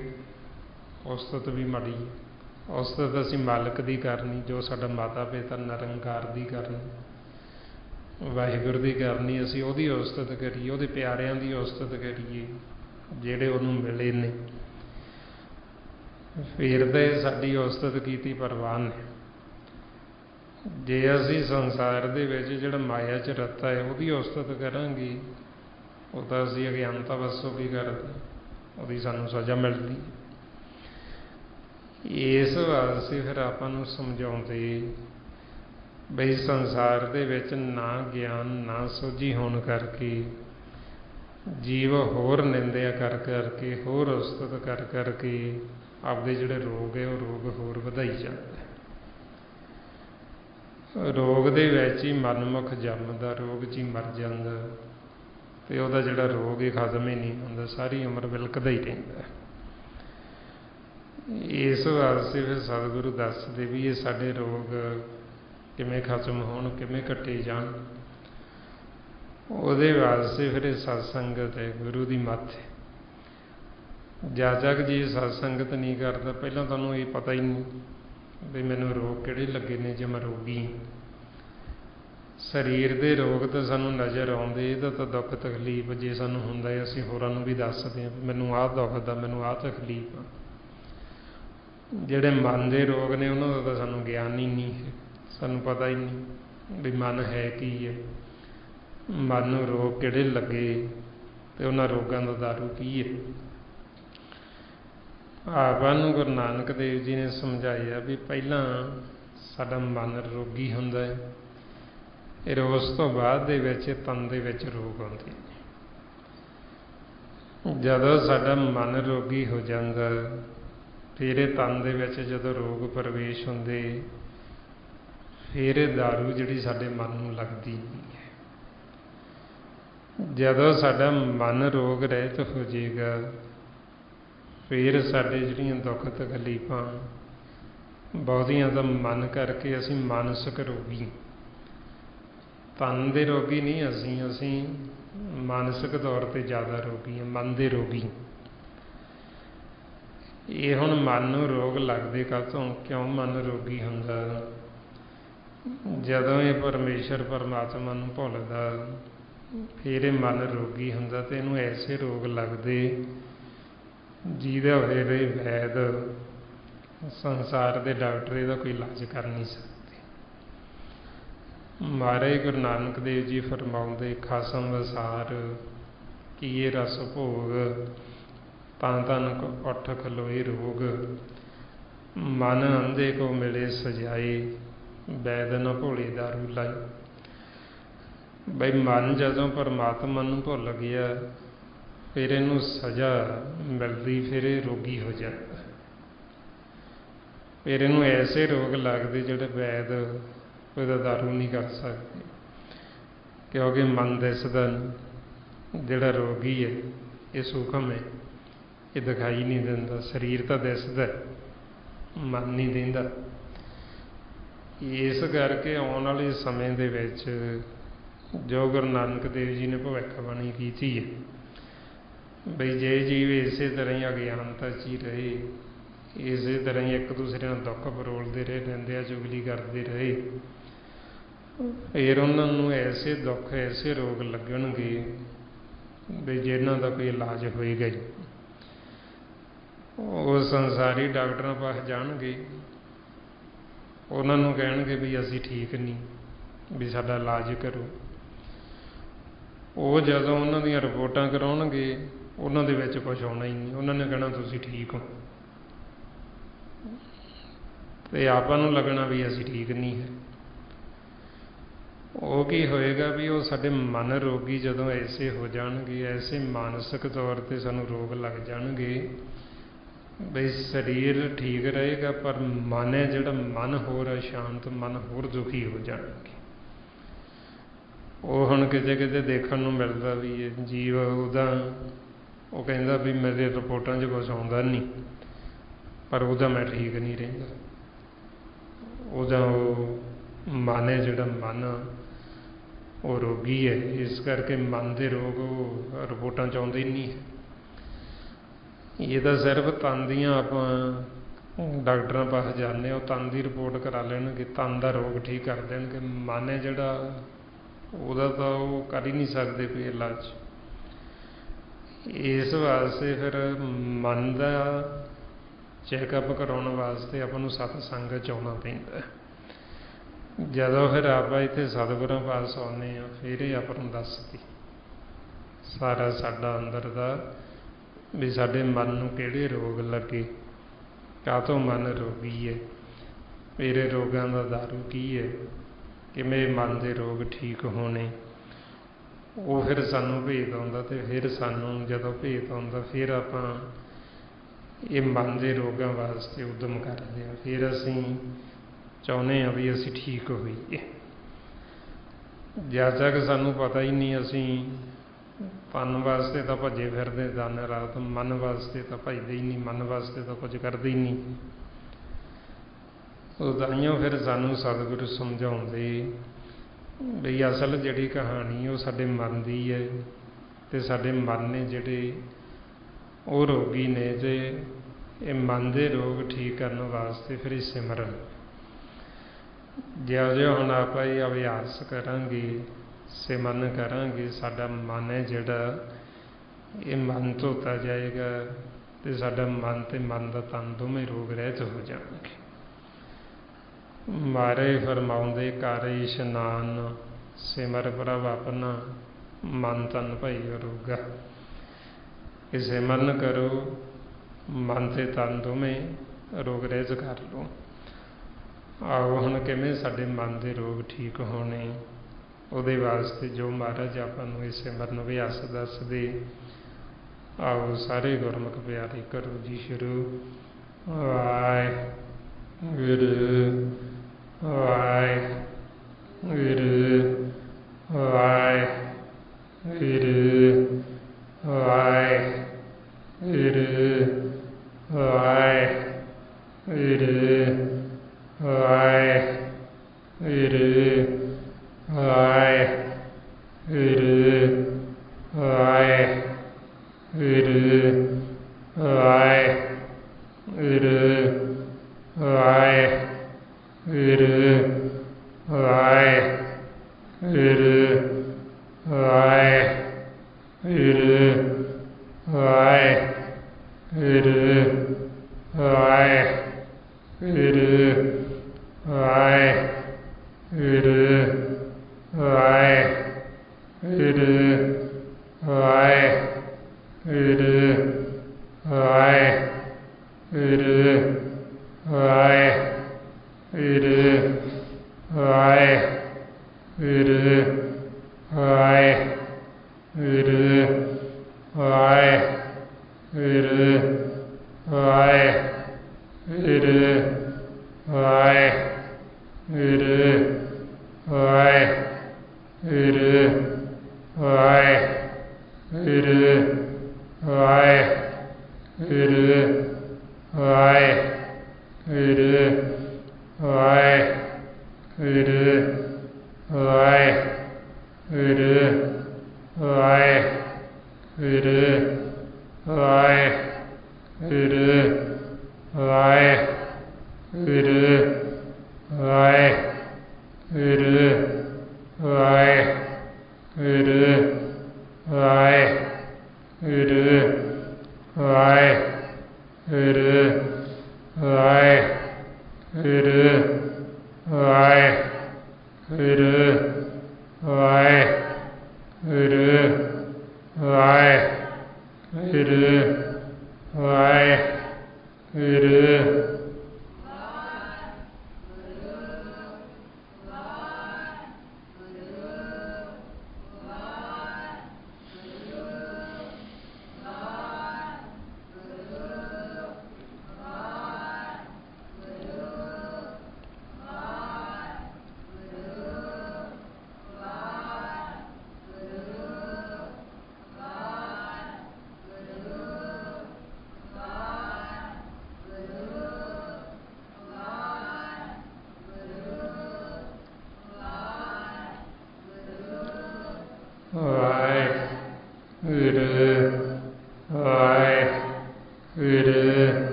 ਉਸਤਤ ਵੀ ਮਾੜੀ ਹੈ। ਉਸਤਤ ਅਸੀਂ ਮਾਲਕ ਦੀ ਕਰਨੀ, ਜੋ ਸਾਡਾ ਮਾਤਾ ਪਿਤਾ ਨਿਰੰਕਾਰ ਦੀ ਕਰਨੀ, ਵਾਹਿਗੁਰੂ ਦੀ ਕਰਨੀ। ਅਸੀਂ ਉਹਦੀ ਉਸਤਤ ਕਰੀਏ, ਉਹਦੇ ਪਿਆਰਿਆਂ ਦੀ ਉਸਤਤ ਕਰੀਏ ਜਿਹੜੇ ਉਹਨੂੰ ਮਿਲੇ ਨੇ, ਫਿਰ ਤਾਂ ਇਹ ਸਾਡੀ ਉਸਤਤ ਕੀਤੀ ਪ੍ਰਵਾਨ ਹੈ। ਜੇ ਅਸੀਂ ਸੰਸਾਰ ਦੇ ਵਿੱਚ ਜਿਹੜਾ ਮਾਇਆ 'ਚ ਰੱਤਾ ਹੈ ਉਹਦੀ ਉਸਤਤ ਕਰਾਂਗੇ, ਉਹ ਤਾਂ ਅਸੀਂ ਅਗਿਆਨਤਾ ਵੱਸੋਂ ਕੀ ਕਰਦੇ, ਉਹਦੀ ਸਾਨੂੰ ਸਜ਼ਾ ਮਿਲਦੀ। ਇਸ ਵਾਸਤੇ ਫਿਰ ਆਪਾਂ ਨੂੰ ਸਮਝਾਉਂਦੇ ਬਈ ਸੰਸਾਰ ਦੇ ਵਿੱਚ ਨਾ ਗਿਆਨ ਨਾ ਸੋਝੀ ਹੋਣ ਕਰਕੇ ਜੀਵ ਹੋਰ ਨਿੰਦਿਆ ਕਰ ਕਰਕੇ, ਹੋਰ ਉਸਤਤ ਕਰ ਕਰਕੇ ਆਪਦੇ ਜਿਹੜੇ ਰੋਗ ਹੈ ਉਹ ਰੋਗ ਹੋਰ ਵਧਾਈ ਜਾਂਦਾ। ਰੋਗ ਦੇ ਵਿੱਚ ਹੀ ਮਨਮੁਖ ਜੰਮਦਾ, ਰੋਗ 'ਚ ਹੀ ਮਰ ਜਾਂਦਾ, ਅਤੇ ਉਹਦਾ ਜਿਹੜਾ ਰੋਗ ਹੈ ਖਤਮ ਹੀ ਨਹੀਂ ਹੁੰਦਾ, ਸਾਰੀ ਉਮਰ ਵਿਲਕਦਾ ਹੀ ਰਹਿੰਦਾ। ਇਸ ਵਾਸਤੇ ਫਿਰ ਸਤਿਗੁਰੂ ਦੱਸਦੇ ਵੀ ਇਹ ਸਾਡੇ ਰੋਗ ਕਿਵੇਂ ਖਤਮ ਹੋਣ, ਕਿਵੇਂ ਕੱਟੇ ਜਾਣ। ਉਹਦੇ ਵਾਸਤੇ ਫਿਰ ਇਹ ਸਤਸੰਗਤ ਹੈ, ਗੁਰੂ ਦੀ ਮੱਤ ਹੈ। ਜਦ ਤੱਕ ਜੇ ਸਤਸੰਗਤ ਨਹੀਂ ਕਰਦਾ, ਪਹਿਲਾਂ ਤੁਹਾਨੂੰ ਇਹ ਪਤਾ ਹੀ ਨਹੀਂ ਵੀ ਮੈਨੂੰ ਰੋਗ ਕਿਹੜੇ ਲੱਗੇ ਨੇ, ਜੇ ਮੈਂ ਰੋਗੀ। ਸਰੀਰ ਦੇ ਰੋਗ ਤਾਂ ਸਾਨੂੰ ਨਜ਼ਰ ਆਉਂਦੇ, ਇਹਦਾ ਤਾਂ ਦੁੱਖ ਤਕਲੀਫ ਜੇ ਸਾਨੂੰ ਹੁੰਦਾ ਹੈ, ਅਸੀਂ ਹੋਰਾਂ ਨੂੰ ਵੀ ਦੱਸਦੇ ਹਾਂ ਮੈਨੂੰ ਆਹ ਦੁੱਖਦਾ, ਮੈਨੂੰ ਆਹ ਤਕਲੀਫ ਆ। ਜਿਹੜੇ ਮਨ ਦੇ ਰੋਗ ਨੇ ਉਹਨਾਂ ਦਾ ਤਾਂ ਸਾਨੂੰ ਗਿਆਨ ਹੀ ਨਹੀਂ ਹੈ, ਸਾਨੂੰ ਪਤਾ ਹੀ ਨਹੀਂ ਵੀ ਮਨ ਹੈ ਕੀ ਹੈ, ਮਨ ਨੂੰ ਰੋਗ ਕਿਹੜੇ ਲੱਗੇ ਅਤੇ ਉਹਨਾਂ ਰੋਗਾਂ ਦਾ ਦਾਰੂ ਕੀ ਹੈ। ਆਪਾਂ ਨੂੰ ਗੁਰੂ ਨਾਨਕ ਦੇਵ ਜੀ ਨੇ ਸਮਝਾਇਆ ਵੀ ਪਹਿਲਾਂ ਸਾਡਾ ਮਨ ਰੋਗੀ ਹੁੰਦਾ ਹੈ, ਫਿਰ ਉਸ ਤੋਂ ਬਾਅਦ ਦੇ ਵਿੱਚ ਤਨ ਦੇ ਵਿੱਚ ਰੋਗ ਆਉਂਦੇ ਨੇ। ਜਦੋਂ ਸਾਡਾ ਮਨ ਰੋਗੀ ਹੋ ਜਾਂਦਾ, ਫਿਰ ਇਹ ਤਨ ਦੇ ਵਿੱਚ ਜਦੋਂ ਰੋਗ ਪ੍ਰਵੇਸ਼ ਹੁੰਦੇ, ਫਿਰ ਇਹ ਦਾਰੂ ਜਿਹੜੀ ਸਾਡੇ ਮਨ ਨੂੰ ਲੱਗਦੀ ਨਹੀਂ ਹੈ। ਜਦੋਂ ਸਾਡਾ ਮਨ ਰੋਗ ਰਹਿਤ ਹੋ ਜਾਏਗਾ, फिर साडे जिहड़ियां दुख तकलीफां बहुतियां तां मन करके असीं मानसिक रोगी, तन दे रोगी नहीं असीं मानसिक तौर पर ज़्यादा रोगी हैं, मन दे रोगी। ये हुण मन नूं रोग लगदे काहतों, क्यों मन रोगी हुंदा? जदों ये परमेश्वर परमात्मा नूं भुलदा फिर ये मन रोगी हुंदा, ते इहनूं ऐसे रोग लगदे जिहदा फिर वैद संसार के डॉक्टर इहदा कोई इलाज कर नहीं सकते। महाराज गुरु नानक देव जी फरमाउंदे, खसम वसार कीए रस भोग, तां तन उठ खलोए रोग, मन अंधे को मिले सजाए, वैद न भोले दारू लाई। बई मन जदों परमात्मा नूं भुल गया फिर इहनूं सज़ा मिलदी, फिर ये रोगी हो जाता। फिर इहनूं ऐसे रोग लगदे जिहड़े वैद कोई दारू नहीं कर सकते, क्योंकि मन दिसदा नहीं। जिहड़ा रोगी है ये सूखम है, ये दिखाई नहीं दिंदा। शरीर तो दिसदा, मन नहीं दिंदा। इस करके आउण वाले समय दे विच जो गुरु नानक देव जी ने भविष्यवाणी कीती है, बई जे जीव इसे तरह ही अज्ञानता च ही रहे, इसे तरह ही एक दूसरे नाल दुख फरोलते रहे, निंदिया चुगली करते रहे, फिर उन्होंने ऐसे दुख ऐसे रोग लगणगे भी जिन्हां दा कोई इलाज होएगा ही। वो संसारी डॉक्टरां पास जाणगे, उन्होंने कहणगे भी असीं ठीक नहीं, भी साडा इलाज करो। वो जदों उन्हां दीयां रिपोर्टां कराउणगे उन्हां दे विच कुछ आउणा ही नहीं, उन्होंने कहना तुसीं ठीक हो, ते आपां नूं लगना भी असीं ठीक नहीं है। वो की होएगा भी वो साडे मन रोगी जदों ऐसे हो जाणगे, ऐसे मानसिक तौर पर सानूं रोग लग जाणगे बई शरीर ठीक रहेगा पर मन है जिहड़ा मन होर अशांत, मन होर दुखी हो जाणगे। वो हुण किते किते देखण नूं मिलदा भी ये जीव उहदा वो कहंदा भी मेरे रिपोर्टां 'च कुछ आउंदा नहीं, पर उहदा मैं ठीक नहीं रहिंदा। उहदा मन है जिहड़ा मन वो रोगी है, इस करके मन दे रोग रिपोर्टां 'च आउंदे ही नहीं है। ये तो सिर्फ तन दियां आपां डॉक्टरां पास जाने, वो तन की रिपोर्ट करा लैणगे, तन का रोग ठीक कर देणगे। मन है जिहड़ा उहदा तां वो कर ही नहीं सकते कोई इलाज। इस वास्ते फिर मन का चैकअप कराने वास्ते आपां नूं सतसंग च आउणा पैंदा। जदों फिर आप इत्थे सतगुरां पास आउणे आ फिर ये आपां नूं दसदी सारा साडा अंदर दा भी साडे मन नूं किहड़े रोग लगे, काहतों मन रोगी है, मेरे रोगां दा दारू की है, किवें मन दे रोग ठीक होने। वो फिर सानूं भेद आउंदा, ते फिर सानूं जदों भेद आउंदा फिर आपां ये मन दे रोगां वास्ते उद्यम करदे आ। फिर असीं चाहुंदे आ भी असीं ठीक होईए। जद तक सानूं पता ही नहीं असीं तन वास्ते तो भजे फिरदे दिन रात, मन वास्ते तो भजदे ही नहीं, मन वास्ते तो कुछ करते ही नहीं। ताइयों फिर सानूं सतगुरु समझाउंदे बई असल जिहड़ी कहानी वो साडे मन दी है, ते साडे मन ने जिहड़े वो रोगी ने, ते ये मन दे रोग ठीक करने वास्ते फिर सिमरन जिहो हुण आपां ये अभ्यास करांगे, सिमरन करांगे, साडा मन है जिहड़ा ये मन धोता जाएगा, ते साडा मन ते मन दा तन दोवें रोग रहित हो जाणगे। महाराज फरमाउंदे कर इशनान सिमर प्रभ अपना, मन तन भई रोगा। कि सिमरन करो, मन ते तन दोवें रोग रहित कर लो। आओ हुण किवें साडे मन दे रोग ठीक होने, ਉਹਦੇ वास्ते जो महाराज आपां नूं इस सिमरन अभ्यास दसदे। आओ सारे गुरमुख प्यारे करो जी शुरू। वाहिगुरू वाहिगुरू वाहिगुरू वाहिगुरू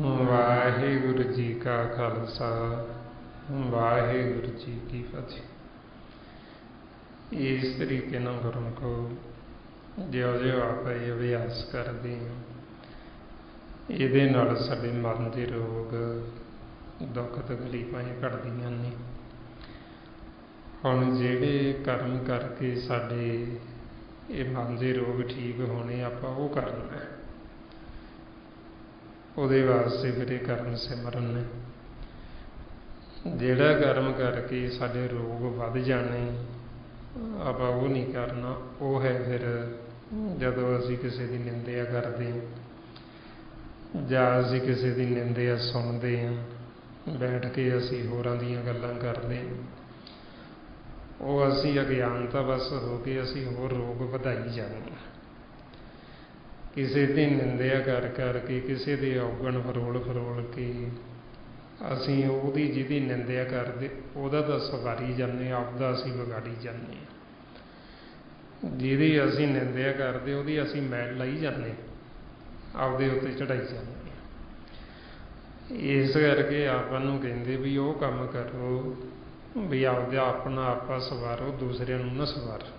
ਵਾਹਿਗੁਰੂ ਜੀ ਕਾ ਖਾਲਸਾ ਵਾਹਿਗੁਰੂ ਜੀ ਕੀ ਫਤਿਹ। ਇਸ ਤਰੀਕੇ ਨਾਲ ਗੁਰਮੁਖੋ ਜਿਉਂ-ਜਿਉਂ ਆਪਾਂ ਇਹ ਅਭਿਆਸ ਕਰਦੇ ਹਾਂ, ਇਹਦੇ ਨਾਲ ਸਾਡੇ ਮਨ ਦੇ ਰੋਗ, ਦੁੱਖ ਤਕਲੀਫਾਂ ਘਟਦੀਆਂ ਨੇ। ਹੁਣ ਜਿਹੜੇ ਕਰਮ ਕਰਕੇ ਸਾਡੇ ਇਹ ਮਨ ਦੇ ਰੋਗ ਠੀਕ ਹੋਣੇ, ਆਪਾਂ ਉਹ ਕਰਨਾ ਹੈ। ਉਹਦੇ ਵਾਸਤੇ ਫਿਰ ਇਹ ਕਰਮ ਸਿਮਰਨ ਨੇ। ਜਿਹੜਾ ਕਰਮ ਕਰਕੇ ਸਾਡੇ ਰੋਗ ਵੱਧ ਜਾਣੇ, ਆਪਾਂ ਉਹ ਨਹੀਂ ਕਰਨਾ। ਉਹ ਹੈ ਫਿਰ ਜਦੋਂ ਅਸੀਂ ਕਿਸੇ ਦੀ ਨਿੰਦਿਆ ਕਰਦੇ ਜਾਂ ਅਸੀਂ ਕਿਸੇ ਦੀ ਨਿੰਦਿਆ ਸੁਣਦੇ ਹਾਂ, ਬੈਠ ਕੇ ਅਸੀਂ ਹੋਰਾਂ ਦੀਆਂ ਗੱਲਾਂ ਕਰਦੇ ਹਾਂ, ਉਹ ਅਸੀਂ ਅਗਿਆਨਤਾ ਬਸ ਹੋ ਕੇ ਅਸੀਂ ਹੋਰ ਰੋਗ ਵਧਾਈ ਜਾਂਦੇ ਹਾਂ। ਕਿਸੇ ਦੀ ਨਿੰਦਿਆ ਕਰ ਕਰਕੇ, ਕਿਸੇ ਦੇ ਔਗਣ ਫਰੋਲ ਕੇ ਅਸੀਂ ਉਹਦੀ ਜਿਹਦੀ ਨਿੰਦਿਆ ਕਰਦੇ ਉਹਦਾ ਤਾਂ ਸਵਾਰੀ ਜਾਂਦੇ, ਆਪਦਾ ਅਸੀਂ ਵਿਗਾੜੀ ਜਾਂਦੇ ਹਾਂ। ਜਿਹਦੀ ਅਸੀਂ ਨਿੰਦਿਆ ਕਰਦੇ ਉਹਦੀ ਅਸੀਂ ਮੈਲ ਲਾਈ ਜਾਂਦੇ, ਆਪਦੇ ਉੱਤੇ ਚੜਾਈ ਜਾਂਦੇ ਹਾਂ। ਇਸ ਕਰਕੇ ਆਪਾਂ ਨੂੰ ਕਹਿੰਦੇ ਵੀ ਉਹ ਕੰਮ ਕਰੋ ਵੀ ਆਪਦਾ ਆਪਣਾ ਆਪਾ ਸਵਾਰੋ, ਦੂਸਰਿਆਂ ਨੂੰ ਨਾ ਸਵਾਰੋ।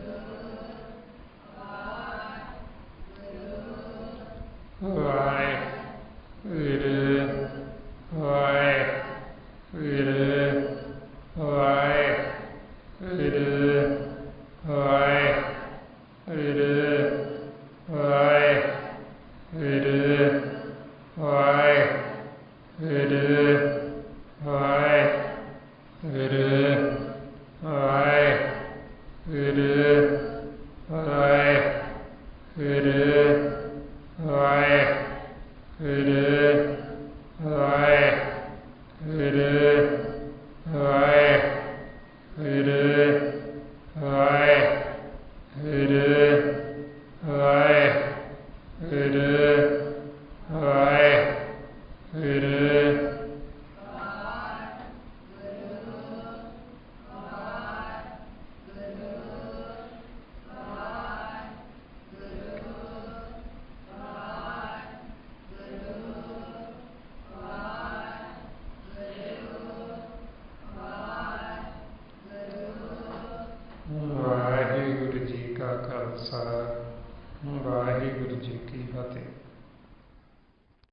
ਵਾਹਿਗੁਰੂ ਵਾਹਿਗੁਰੂ ਵਾਹਿਗੁਰੂ ਵਾਹਿਗੁਰੂ ਵਾਹਿਗੁਰੂ ਵਾਹਿਗੁਰੂ ਵਾਹਿਗੁਰੂ ਵਾਹਿਗੁਰੂ ਵਾਹਿਗੁਰੂ ਵਾਹਿਗੁਰੂ ਜੀ ਕਾ ਖਾਲਸਾ ਵਾਹਿਗੁਰੂ ਜੀ ਕੀ ਫਤਿਹ।